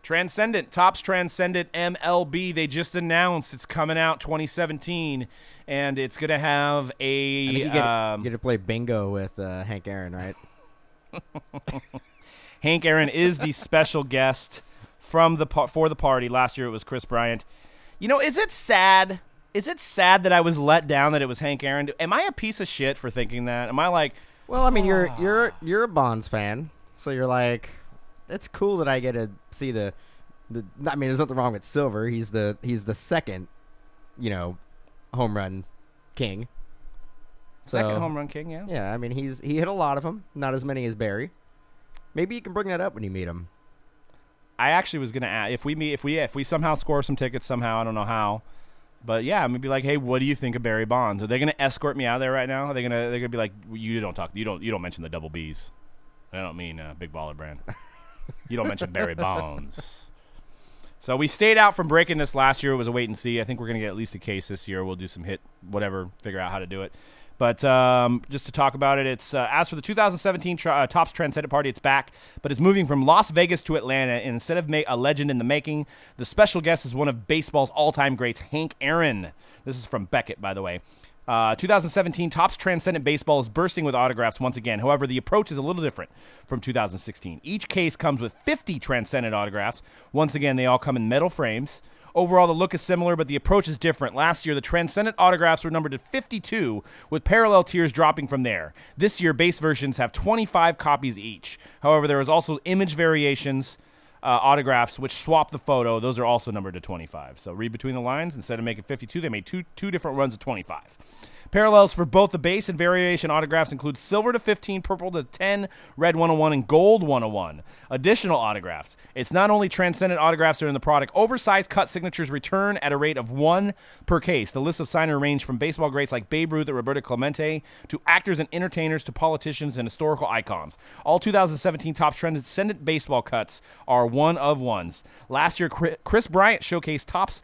Transcendent, Topps Transcendent MLB. They just announced it's coming out 2017, and it's going to have a... I think you get to play bingo with Hank Aaron, right? Hank Aaron is the special guest for the party. Last year it was Chris Bryant. Is it sad? Is it sad that I was let down that it was Hank Aaron? Am I a piece of shit for thinking that? Am I like... Well, I mean, you're a Bonds fan, so you're like, it's cool that I get to see the. I mean, there's nothing wrong with Silver. He's the second, home run king. Second home run king, yeah. Yeah, I mean, he hit a lot of them, not as many as Barry. Maybe you can bring that up when you meet him. I actually was gonna ask if we somehow score some tickets somehow. I don't know how. But yeah, I'm gonna be like, hey, what do you think of Barry Bonds? Are they gonna escort me out of there right now? They're gonna be like, you don't mention the double B's. I don't mean Big Baller Brand. You don't mention Barry Bonds. So we stayed out from breaking this last year. It was a wait and see. I think we're gonna get at least a case this year. We'll do some hit whatever, figure out how to do it. But just to talk about it, it's as for the 2017 Topps Transcendent Party, it's back, but it's moving from Las Vegas to Atlanta. And instead of a legend in the making, the special guest is one of baseball's all-time greats, Hank Aaron. This is from Beckett, by the way. 2017 Topps Transcendent Baseball is bursting with autographs once again. However, the approach is a little different from 2016. Each case comes with 50 Transcendent autographs. Once again, they all come in metal frames. Overall, the look is similar, but the approach is different. Last year, the Transcendent autographs were numbered to 52, with parallel tiers dropping from there. This year, base versions have 25 copies each. However, there is also image variations, autographs, which swap the photo. Those are also numbered to 25. So read between the lines. Instead of making 52, they made two different runs of 25. Parallels for both the base and variation autographs include silver to 15, purple to 10, red 101, and gold 101. Additional autographs. It's not only Transcendent autographs that are in the product. Oversized cut signatures return at a rate of 1 per case. The list of signers range from baseball greats like Babe Ruth and Roberto Clemente to actors and entertainers to politicians and historical icons. All 2017 Topps Transcendent baseball cuts are one of ones. Last year, Chris Bryant showcased Topps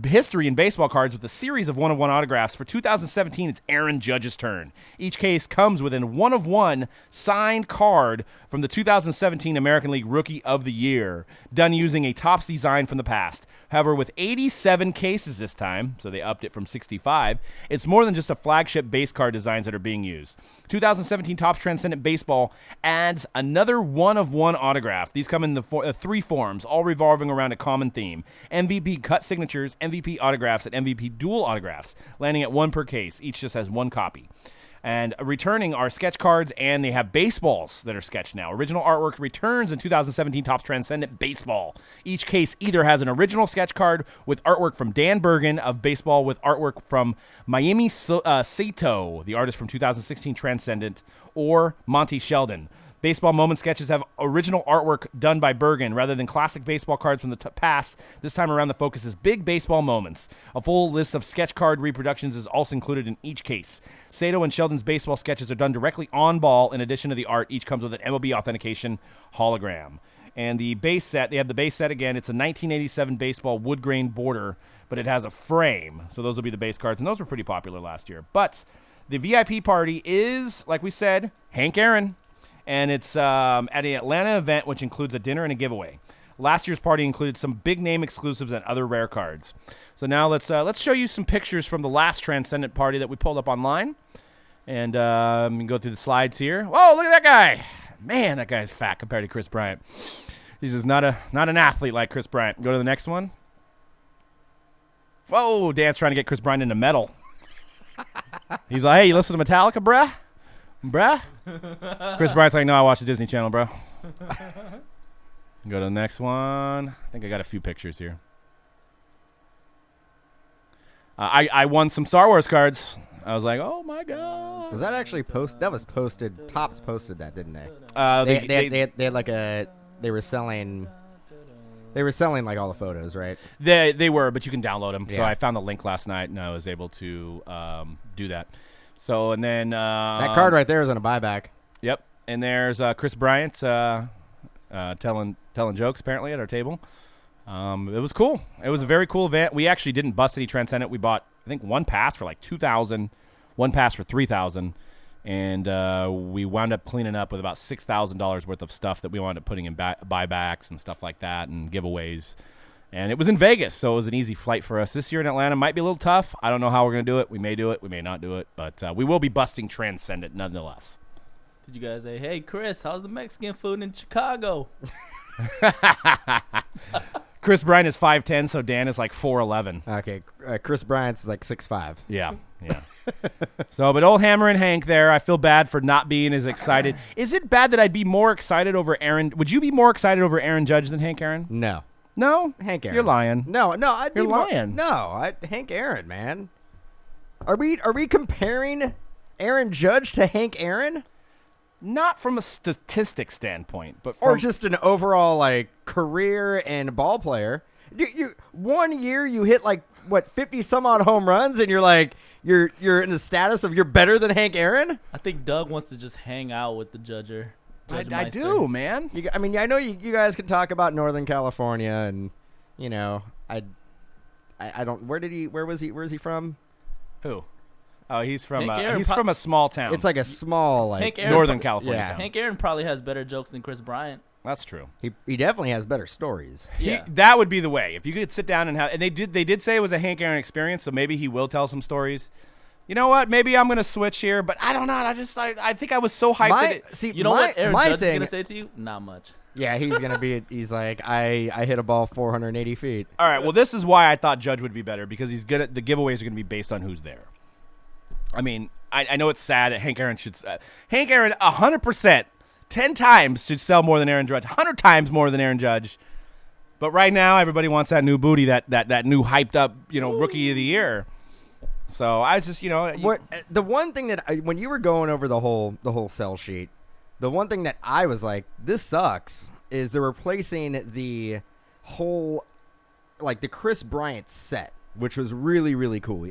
history in baseball cards with a series of one-of-one autographs. For 2017, it's Aaron Judge's turn. Each case comes with a one-of-one signed card from the 2017 American League Rookie of the Year, done using a Topps design from the past. However, with 87 cases this time, so they upped it from 65, it's more than just a flagship base card designs that are being used. 2017 Topps Transcendent Baseball adds another one-of-one autograph. These come in the 3 forms, all revolving around a common theme: MVP cut signatures, MVP autographs, and MVP dual autographs, landing at 1 per case. Each just has 1 copy. And returning are sketch cards, and they have baseballs that are sketched now. Original artwork returns in 2017 Topps Transcendent Baseball. Each case either has an original sketch card with artwork from Dan Bergen of baseball with artwork from Mayumi Sato, the artist from 2016 Transcendent, or Monty Sheldon. Baseball moment sketches have original artwork done by Bergen rather than classic baseball cards from the past. This time around, the focus is big baseball moments. A full list of sketch card reproductions is also included in each case. Sato and Sheldon's baseball sketches are done directly on ball. In addition to the art, each comes with an MLB authentication hologram. And the base set, they have the base set again. It's a 1987 baseball wood grain border, but it has a frame. So those will be the base cards, and those were pretty popular last year. But the VIP party is, like we said, Hank Aaron. And it's at an Atlanta event, which includes a dinner and a giveaway. Last year's party included some big-name exclusives and other rare cards. So now let's show you some pictures from the last Transcendent party that we pulled up online. And you can go through the slides here. Whoa, look at that guy. Man, that guy's fat compared to Chris Bryant. He's just not an athlete like Chris Bryant. Go to the next one. Whoa, Dan's trying to get Chris Bryant into metal. He's like, hey, you listen to Metallica, bruh? Bruh? Chris Bryant's like, no, I watch the Disney Channel, bro. Go to the next one. I think I got a few pictures here. I won some Star Wars cards. I was like, oh, my God. Was that actually posted? That was posted. Topps posted that, didn't they? They had like a... They were selling like all the photos, right? They were, but you can download them. Yeah. So I found the link last night, and I was able to do that. So, and then... that card right there is on a buyback. Yep. And there's Chris Bryant telling jokes, apparently, at our table. It was cool. It was a very cool event. We actually didn't bust any Transcendent. We bought, I think, one pass for like $2,000, one pass for $3,000, and we wound up cleaning up with about $6,000 worth of stuff that we wound up putting in buybacks and stuff like that and giveaways. And it was in Vegas, so it was an easy flight for us. This year in Atlanta might be a little tough. I don't know how we're going to do it. We may do it. We may not do it. But we will be busting Transcendent nonetheless. Did you guys say, hey, Chris, how's the Mexican food in Chicago? Chris Bryant is 5'10", so Dan is like 4'11". Okay, Chris Bryant's like 6'5". Yeah. So, but old Hammer and Hank there, I feel bad for not being as excited. Is it bad that I'd be more excited over Aaron? Would you be more excited over Aaron Judge than Hank Aaron? No. No? Hank Aaron. You're lying. No, I'd be You're lying. Hank Aaron, man. Are we comparing Aaron Judge to Hank Aaron? Not from a statistic standpoint, but from Or just an overall like career and ball player. You 1 year you hit like what 50 some odd home runs and you're like you're in the status of you're better than Hank Aaron? I think Doug wants to just hang out with the Judger. I do, man. I know you guys can talk about Northern California and you know I don't. Where is he from? Who? Oh, he's from Hank from a small town. It's like a small like Northern California yeah. town. Hank Aaron probably has better jokes than Chris Bryant. That's true. He definitely has better stories. Yeah. That would be the way. If you could sit down and they did say it was a Hank Aaron experience, so maybe he will tell some stories. You know what? Maybe I'm gonna switch here, but I don't know. I think I was so hyped. You know what Aaron Judge is gonna say to you? Not much. Yeah, he's gonna be. He's like, I hit a ball 480 feet. All right. Well, this is why I thought Judge would be better because the giveaways are gonna be based on who's there. I mean, I know it's sad that Hank Aaron should. Hank Aaron 100%, 10 times should sell more than Aaron Judge, 100 times more than Aaron Judge. But right now, everybody wants that new booty, that new hyped up, rookie of the year. So I was just, the one thing that when you were going over the whole sell sheet, the one thing that I was like, this sucks, is they're replacing the whole, like the Chris Bryant set, which was really, really cool.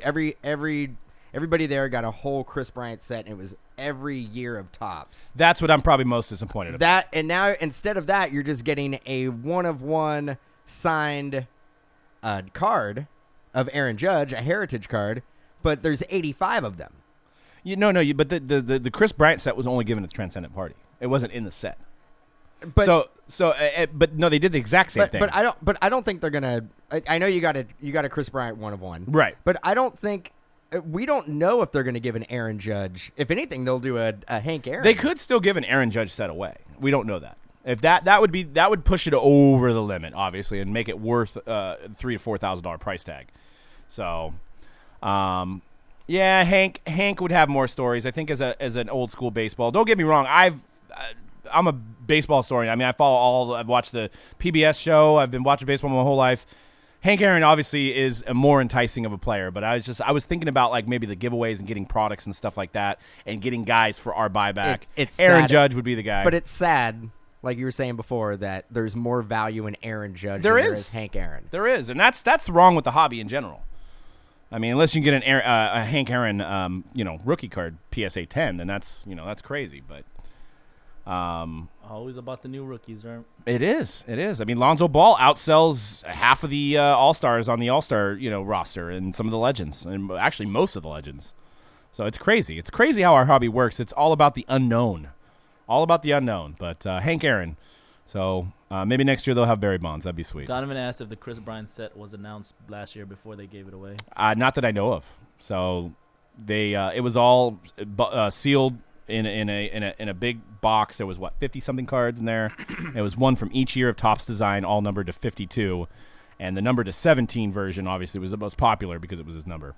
Everybody there got a whole Chris Bryant set, and it was every year of Topps. That's what I'm probably most disappointed about. And now instead of that, you're just getting a 1-of-1 signed card of Aaron Judge, a heritage card, but there's 85 of them. But the Chris Bryant set was only given at the Transcendent party. It wasn't in the set. But but no, they did the exact same thing. But I don't think they're gonna. I know you got a Chris Bryant 1-of-1, right? But I don't think. We don't know if they're going to give an Aaron Judge. If anything, they'll do a Hank Aaron. They could still give an Aaron Judge set away. We don't know that. If that would push it over the limit, obviously, and make it worth $3,000 to $4,000 price tag. So, Yeah, Hank would have more stories. I think as an old school baseball. Don't get me wrong. I'm a baseball historian. I mean, I've watched the PBS show. I've been watching baseball my whole life. Hank Aaron obviously is a more enticing of a player, but I was thinking about like maybe the giveaways and getting products and stuff like that, and getting guys for our buyback. It's Aaron sad, Judge would be the guy. but it's sad, like you were saying before, that there's more value in Aaron Judge There than there is. is Hank Aaron. There is, and that's wrong with the hobby in general. I mean, unless you can get a Hank Aaron, rookie card PSA 10, then that's crazy. But Always about the new rookies, right? it is. I mean, Lonzo Ball outsells half of the All-Stars on the All-Star roster and some of the legends, and actually most of the legends. So it's crazy. It's crazy how our hobby works. It's all about the unknown. But Hank Aaron. So maybe next year they'll have Barry Bonds. That'd be sweet. Donovan asked if the Chris Bryant set was announced last year before they gave it away. Not that I know of. So they it was all sealed in a big box. There was 50-something cards in there. It was one from each year of Topps Design, all numbered to 52, and the number to 17 version obviously was the most popular because it was his number.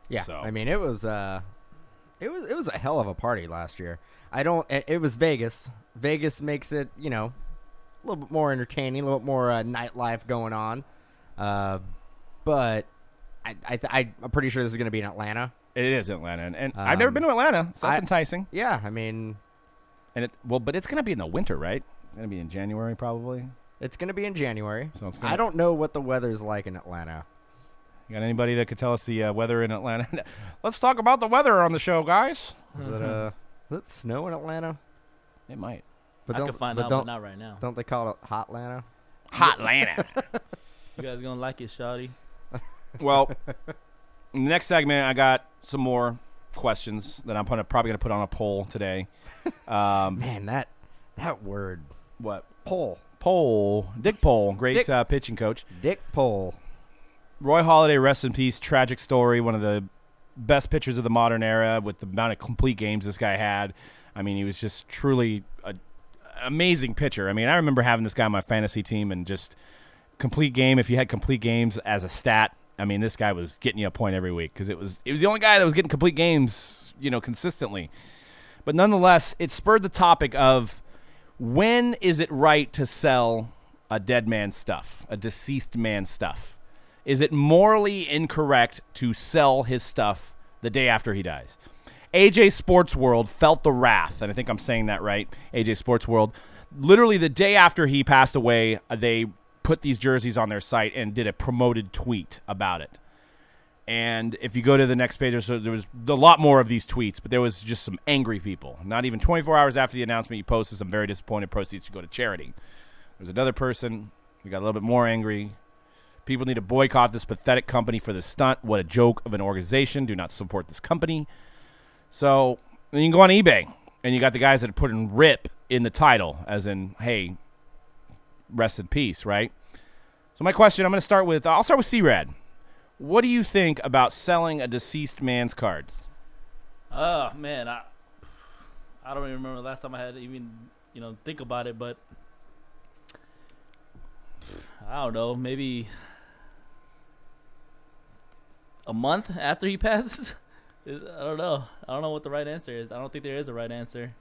Yeah, So. I mean it was a hell of a party last year. It was Vegas. Vegas makes it a little bit more entertaining, a little bit more nightlife going on. But I'm pretty sure this is going to be in Atlanta. It is Atlanta, and I've never been to Atlanta, so that's enticing. Yeah, I mean, And but it's gonna be in the winter, right? It's gonna be in January probably. it's going to be in January. So it's I don't know what the weather's like in Atlanta. You got anybody that could tell us the weather in Atlanta? Let's talk about the weather on the show, guys. Does it snow in Atlanta? It might. I don't- can find out, but not right now. Don't they call it Hot Atlanta? Hot Atlanta. You guys gonna like it, shawty? Well, next segment, I got some more questions that I'm probably going to put on a poll today. Man, that word. What? Poll. Dick Pole, great pitching coach. Dick Poll. Roy Halladay, rest in peace, tragic story, one of the best pitchers of the modern era with the amount of complete games this guy had. I mean, he was just truly an amazing pitcher. I mean, I remember having this guy on my fantasy team and just complete game. If you had complete games as a stat, I mean, this guy was getting you a point every week because it was the only guy that was getting complete games, consistently. But nonetheless, it spurred the topic of when is it right to sell a dead man's stuff, a deceased man's stuff? Is it morally incorrect to sell his stuff the day after he dies? AJ Sports World felt the wrath, and I think I'm saying that right, AJ Sports World. Literally the day after he passed away, they put these jerseys on their site and did a promoted tweet about it. And if you go to the next page, there was a lot more of these tweets, but there was just some angry people. Not even 24 hours after the announcement, he posted some very disappointed proceeds to go to charity. There's another person who got a little bit more angry. People need to boycott this pathetic company for the stunt. What a joke of an organization. Do not support this company. So then you can go on eBay, and you got the guys that are putting RIP in the title, as in, hey, rest in peace, right? So my question, I'll start with C-Rad. What do you think about selling a deceased man's cards? Oh man, I don't even remember the last time I had to even think about it, but I don't know, maybe a month after he passes. I don't know what the right answer is. I don't think there is a right answer.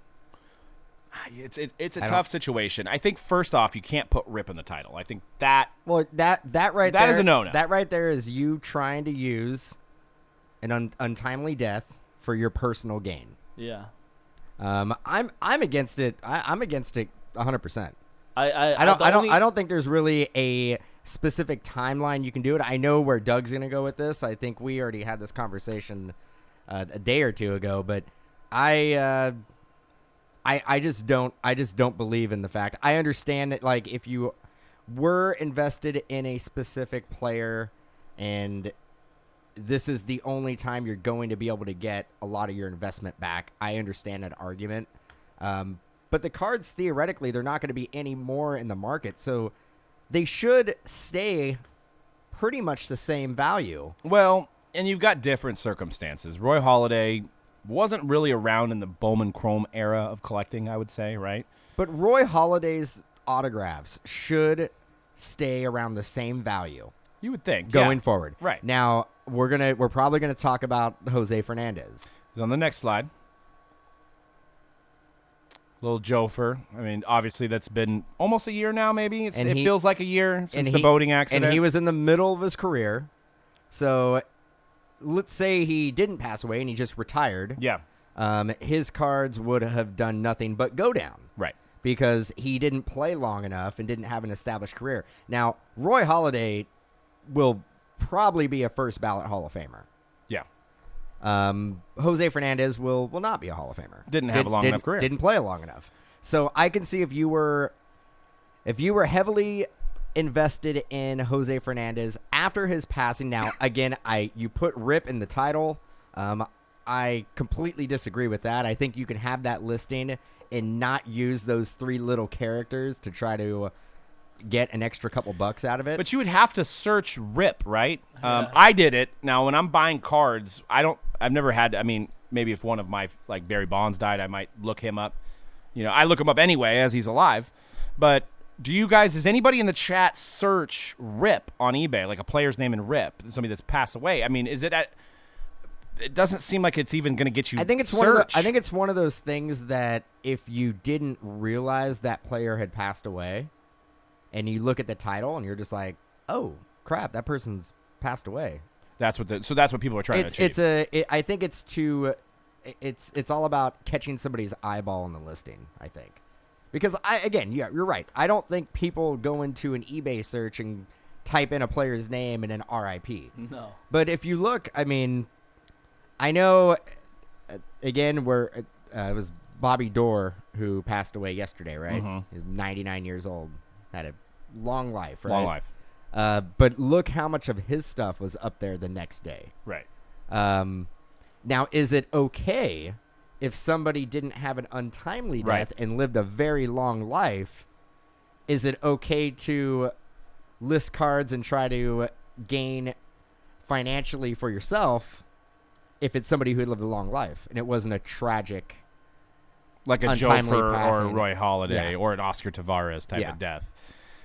It's a tough situation. I think first off, you can't put RIP in the title. I think that That is a no-no. That right there is you trying to use an untimely death for your personal gain. Yeah. I'm against it. I'm against it 100%. I don't think there's really a specific timeline you can do it. I know where Doug's gonna go with this. I think we already had this conversation a day or two ago, but I just don't believe in the fact. I understand that, like, if you were invested in a specific player and this is the only time you're going to be able to get a lot of your investment back, I understand that argument. But the cards, theoretically, they're not going to be any more in the market, so they should stay pretty much the same value. Well, and you've got different circumstances. Roy Halladay wasn't really around in the Bowman Chrome era of collecting, I would say, right? But Roy Halladay's autographs should stay around the same value. You would think. going yeah. forward. Right. Now, we're probably going to talk about Jose Fernandez. He's on the next slide. Little Jofer. I mean, obviously that's been almost a year now, maybe. It feels like a year since the boating accident. And he was in the middle of his career. So let's say he didn't pass away and he just retired. Yeah. His cards would have done nothing but go down. Right. Because he didn't play long enough and didn't have an established career. Now, Roy Halladay will probably be a first ballot Hall of Famer. Yeah. Jose Fernandez will not be a Hall of Famer. Didn't have a long enough career. Didn't play long enough. So I can see if you were heavily invested in Jose Fernandez after his passing. Now, again, you put RIP in the title. I completely disagree with that. I think you can have that listing and not use those three little characters to try to get an extra couple bucks out of it. But you would have to search RIP, right? I did it. Now, when I'm buying cards, I've never had, I mean, maybe if one of my, like Barry Bonds died, I might look him up. You know, I look him up anyway as he's alive. But does anybody in the chat search RIP on eBay, like a player's name in RIP, somebody that's passed away? I mean, it doesn't seem like it's even going to get you I think it's one of those things that if you didn't realize that player had passed away and you look at the title and you're just like, oh crap, that person's passed away. So that's what people are trying to achieve. I think it's all about catching somebody's eyeball in the listing, I think. Because you're right. I don't think people go into an eBay search and type in a player's name and an RIP. No. But if you look, I mean, I know, again, it was Bobby Dorr who passed away yesterday, right? Mm-hmm. He was 99 years old. Had a long life, right? Long life. But look how much of his stuff was up there the next day. Right. Now, is it okay if somebody didn't have an untimely death and lived a very long life? Is it okay to list cards and try to gain financially for yourself if it's somebody who had lived a long life and it wasn't a tragic, like a untimely Jofer passing? or a Roy Halladay Yeah. or an Oscar Tavares type of death?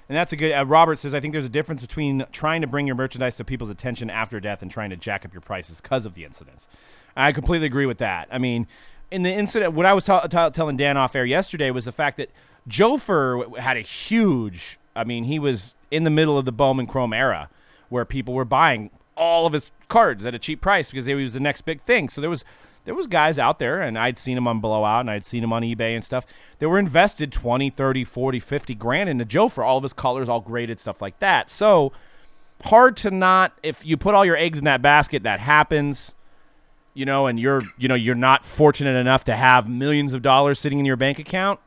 And that's a good. Robert says, I think there's a difference between trying to bring your merchandise to people's attention after death and trying to jack up your prices because of the incidents. I completely agree with that. I mean, in the incident, what I was telling Dan off air yesterday was the fact that Jofer had a huge. I mean, he was in the middle of the Bowman Chrome era where people were buying all of his cards at a cheap price because he was the next big thing. So there was guys out there, and I'd seen him on Blowout, and I'd seen him on eBay and stuff. They were invested 20, 30, 40, 50 grand into Joe for all of his colors, all graded, stuff like that. So hard to not, if you put all your eggs in that basket, that happens, and you're not fortunate enough to have millions of dollars sitting in your bank account,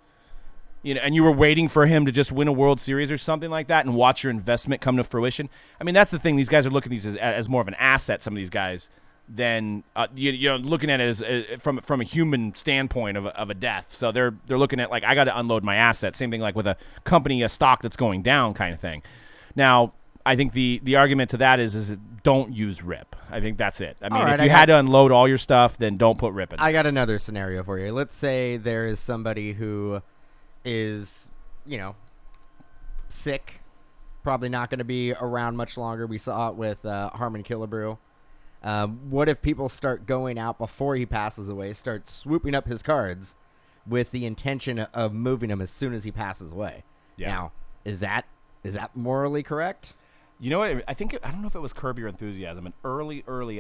and you were waiting for him to just win a World Series or something like that and watch your investment come to fruition. I mean, that's the thing. These guys are looking at these as more of an asset, some of these guys, than looking at it as from a human standpoint of a death. So they're looking at, like, I got to unload my assets. Same thing like with a company, a stock that's going down kind of thing. Now, I think the argument to that is don't use RIP. I think that's it. I mean, if you had to unload all your stuff, then don't put RIP in. I got another scenario for you. Let's say there is somebody who is, sick, probably not going to be around much longer. We saw it with Harmon Killebrew. What if people start going out before he passes away, start swooping up his cards with the intention of moving him as soon as he passes away? Yeah. Now, is that morally correct? You know what? I don't know if it was Curb Your Enthusiasm. I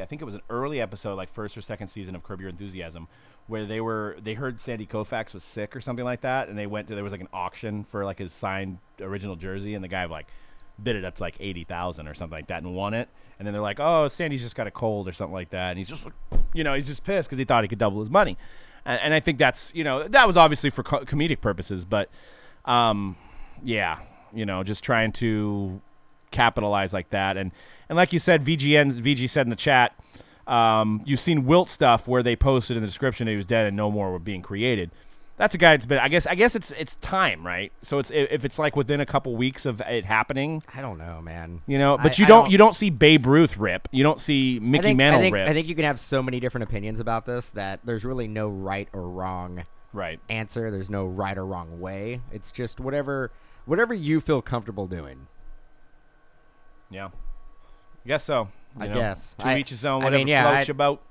think it was an early episode, like first or second season of Curb Your Enthusiasm, where they heard Sandy Koufax was sick or something like that, and there was like an auction for like his signed original jersey, and the guy like bid it up to like $80,000 or something like that and won it. And then they're like, oh, Sandy's just got a cold or something like that. And he's just, he's just pissed because he thought he could double his money. And I think that's, that was obviously for comedic purposes. But, just trying to capitalize like that. And like you said, VG said in the chat, you've seen Wilt stuff where they posted in the description that he was dead and no more were being created. That's a guy that's been, I guess it's time, right? So if it's like within a couple weeks of it happening. I don't know, man. But you don't see Babe Ruth rip. You don't see Mickey Mantle rip. I think you can have so many different opinions about this that there's really no right or wrong answer. There's no right or wrong way. It's just whatever you feel comfortable doing. Yeah. Guess so. I You know, guess. To each his own. Whatever floats your boat.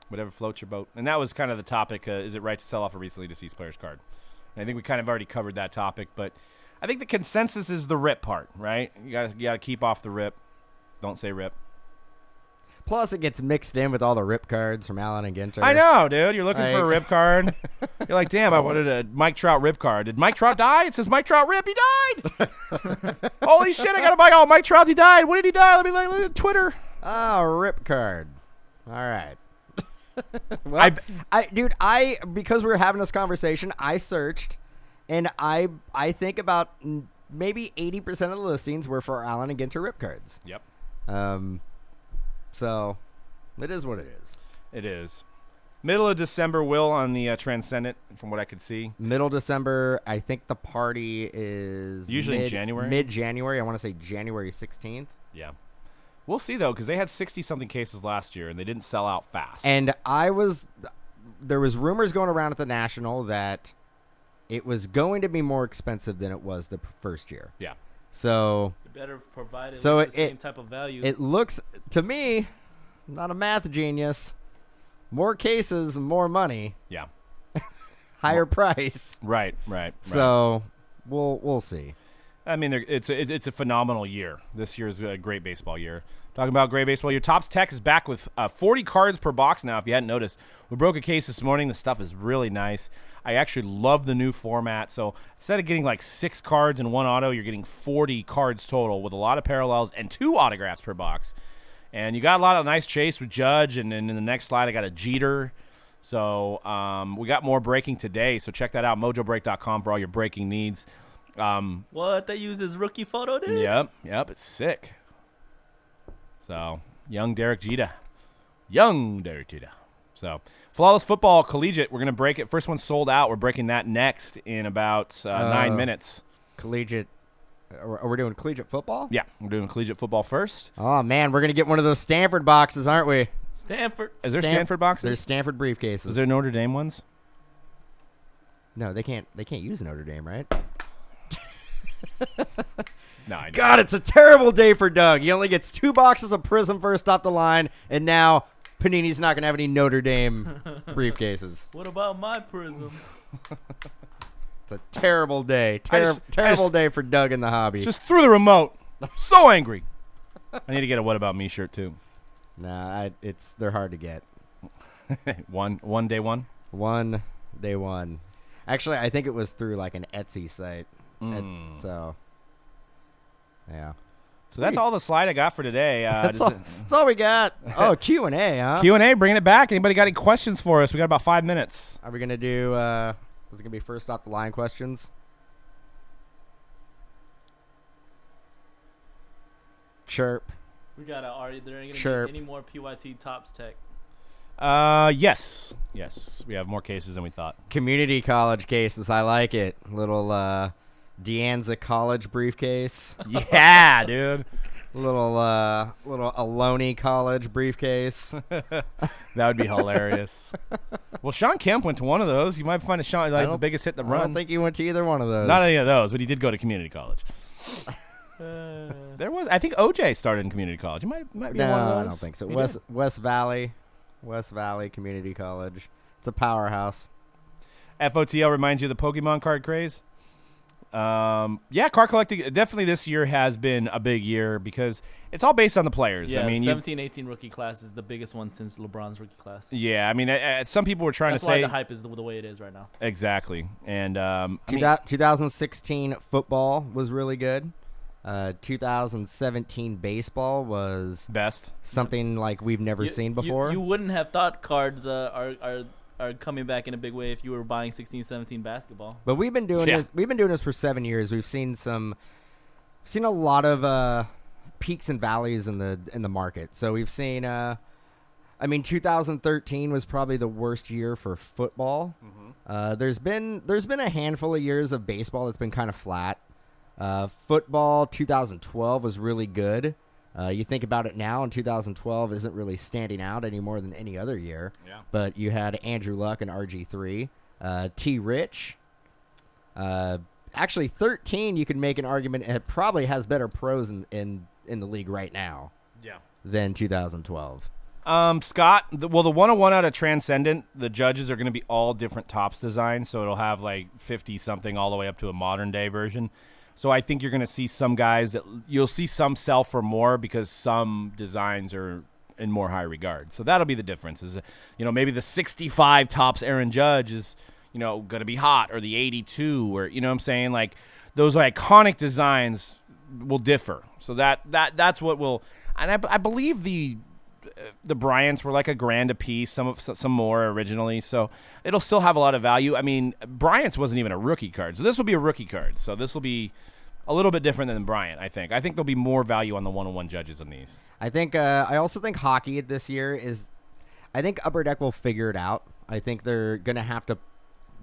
Whatever floats your boat. And that was kind of the topic. Is it right to sell off a recently deceased player's card? And I think we kind of already covered that topic, but I think the consensus is the rip part, right? You gotta keep off the rip. Don't say rip. Plus, it gets mixed in with all the rip cards from Allen and Ginter. I know, dude. You're looking for a rip card. You're like, damn, I wanted a Mike Trout rip card. Did Mike Trout die? It says Mike Trout rip. He died. Holy shit, I got to buy all Mike Trout. He died. When did he die? Let me look at Twitter. Oh, rip card. All right. Well, because we were having this conversation, I searched, and I think about maybe 80% of the listings were for Allen and Ginter rip cards. Yep. So it is what it is. It is. Middle of December, Will, on the Transcendent, from what I could see. Middle December, I think the party is usually in January. Mid-January. I want to say January 16th. Yeah. We'll see, though, because they had 60-something cases last year, and they didn't sell out fast. And there was rumors going around at the National that it was going to be more expensive than it was the first year. Yeah. So You better provide at So least the same type of value. it looks, to me, I'm not a math genius, more cases, more money, Yeah. higher price. Right. So we'll see. I mean, it's a phenomenal year. This year's a great baseball year. Talking about great baseball year, Topps Tech is back with 40 cards per box now, if you hadn't noticed. We broke a case this morning. The stuff is really nice. I actually love the new format. So instead of getting like 6 cards in one auto, you're getting 40 cards total with a lot of parallels and 2 autographs per box. And you got a lot of nice chase with Judge, and then in the next slide I got a Jeter. So we got more breaking today, so check that out, mojobreak.com for all your breaking needs. What? They used his rookie photo, dude? Yep, it's sick. So, young Derek Jeter. So, Flawless Football Collegiate, we're going to break it. First one sold out. We're breaking that next in about 9 minutes. Collegiate. Are we doing collegiate football? Yeah, we're doing collegiate football first. Oh, man, we're going to get one of those Stanford boxes, aren't we? Stanford. Is there Stanford boxes? There's Stanford briefcases. Is there Notre Dame ones? No, they can't use Notre Dame, right? No, I God, it's a terrible day for Doug. He only gets 2 boxes of Prizm first off the line, and now Panini's not going to have any Notre Dame briefcases. What about my Prizm? It's a terrible day. Terrible day for Doug in the hobby. just threw the remote. So angry. I need to get a What About Me shirt, too. Nah, they're hard to get. One day one? One day one. Actually, I think it was through like an Etsy site. So, yeah. So that's all the slide I got for today. That's all we got. Oh, Q&A, huh? Q&A, bringing it back. Anybody got any questions for us? We got about 5 minutes. Are we going to do, is it going to be first off the line questions? Chirp. We got are there going to Chirp. be any more PYT Topps Tech? Yes. We have more cases than we thought. Community college cases. I like it. Little, Deanza college briefcase. Yeah, dude. Little Aloni college briefcase. That would be hilarious. Well, Sean Kemp went to one of those. You might find a Sean the biggest hit in the run. I don't think he went to either one of those. Not any of those, but he did go to community college. I think OJ started in community college. He might be one of those. No, I don't think so. He West Valley Community College. It's a powerhouse. did. FOTL reminds you of the Pokemon card craze. Yeah, card collecting definitely this year has been a big year because it's all based on the players. Yeah, I mean, 17-18 rookie class is the biggest one since LeBron's rookie class. Yeah, I mean, some people were trying That's to say why the hype is the way it is right now. Exactly, and 2016 football was really good. 2017 baseball was best something like we've never seen before. You wouldn't have thought cards are coming back in a big way if you were buying 16-17 basketball. But we've been doing this. We've been doing this for 7 years. We've seen a lot of peaks and valleys in the market. So we've seen. 2013 was probably the worst year for football. Mm-hmm. There's been a handful of years of baseball that's been kind of flat. Football 2012 was really good. You think about it now, and 2012 isn't really standing out any more than any other year. Yeah. But you had Andrew Luck and RG3, T. Rich, actually 13, you could make an argument it probably has better pros in the league right now. Yeah. Than 2012. Scott, the 101 out of Transcendent, the judges are going to be all different tops designs, so it'll have like 50-something all the way up to a modern-day version. So I think you're going to see some guys that you'll see some sell for more because some designs are in more high regard. So that'll be the difference. Is maybe the 65 tops Aaron Judge is going to be hot, or the 82, or what I'm saying, like those iconic designs will differ. So that's what will. And I believe the Bryants were like $1,000 a piece, some more originally. So it'll still have a lot of value. I mean, Bryant's wasn't even a rookie card, so this will be a rookie card. So this will be a little bit different than Bryant. I think there'll be more value on the 101 judges on these. I think. I also think hockey this year is. I think Upper Deck will figure it out. I think they're gonna have to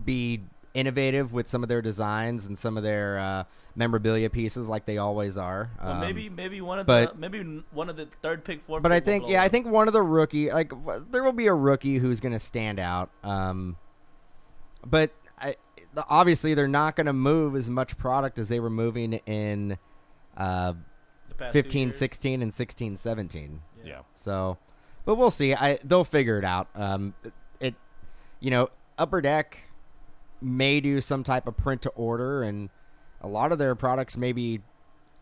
be innovative with some of their designs and some of their memorabilia pieces, like they always are. Well, maybe one of the third pick, fourth. But pick I think one of the rookie, like there will be a rookie who's going to stand out. But obviously they're not going to move as much product as they were moving in 15, 16, and 16, 17. Yeah. So, but we'll see. They'll figure it out. Upper Deck may do some type of print to order, and a lot of their products may be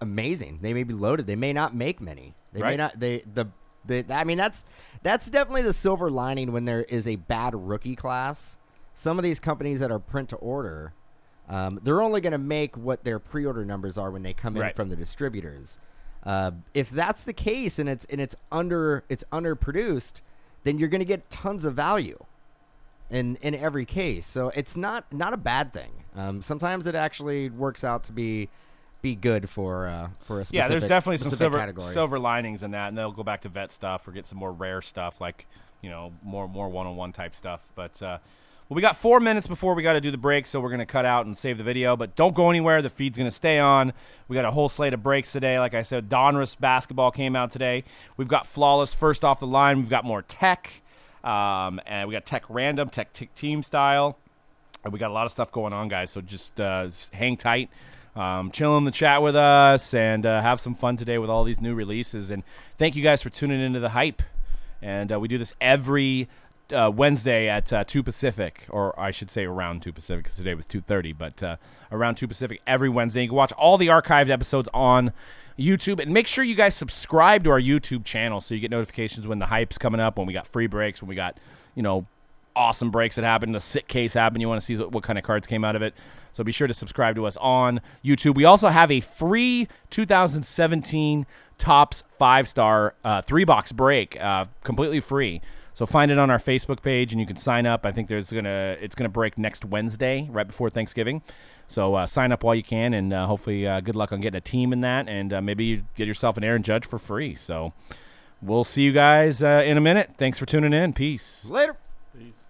amazing. They may be loaded. They may not make many. They may not. I mean, that's definitely the silver lining when there is a bad rookie class. Some of these companies that are print to order, they're only going to make what their pre-order numbers are when they come in from the distributors. If that's the case and it's underproduced, then you're going to get tons of value in every case. So it's not a bad thing. Sometimes it actually works out to be good for a specific, yeah, there's definitely some silver linings in that, and they'll go back to vet stuff or get some more rare stuff, like more one-on-one type stuff. But well, we got 4 minutes before we got to do the break, so we're gonna cut out and save the video. But don't go anywhere. The feed's gonna stay on. We got a whole slate of breaks today. Like I said, Donruss basketball came out today. We've got Flawless first off the line. We've got more Tech. And we got Tech Random, Tech Team Style. And we got a lot of stuff going on, guys, so just hang tight. Chill in the chat with us and have some fun today with all these new releases. And thank you guys for tuning into the hype. And we do this every Wednesday at 2 Pacific, or I should say around 2 Pacific because today was 2:30, but around 2 Pacific every Wednesday. You can watch all the archived episodes on YouTube, and make sure you guys subscribe to our YouTube channel so you get notifications when the hype's coming up, when we got free breaks, when we got awesome breaks that happen, the sick case happened. You want to see what kind of cards came out of it, so be sure to subscribe to us on YouTube. We also have a free 2017 Topps 5-star 3-box break, completely free. So find it on our Facebook page, and you can sign up. I think it's gonna break next Wednesday, right before Thanksgiving. So sign up while you can, and hopefully good luck on getting a team in that, and maybe you get yourself an Aaron Judge for free. So we'll see you guys in a minute. Thanks for tuning in. Peace. Later. Peace.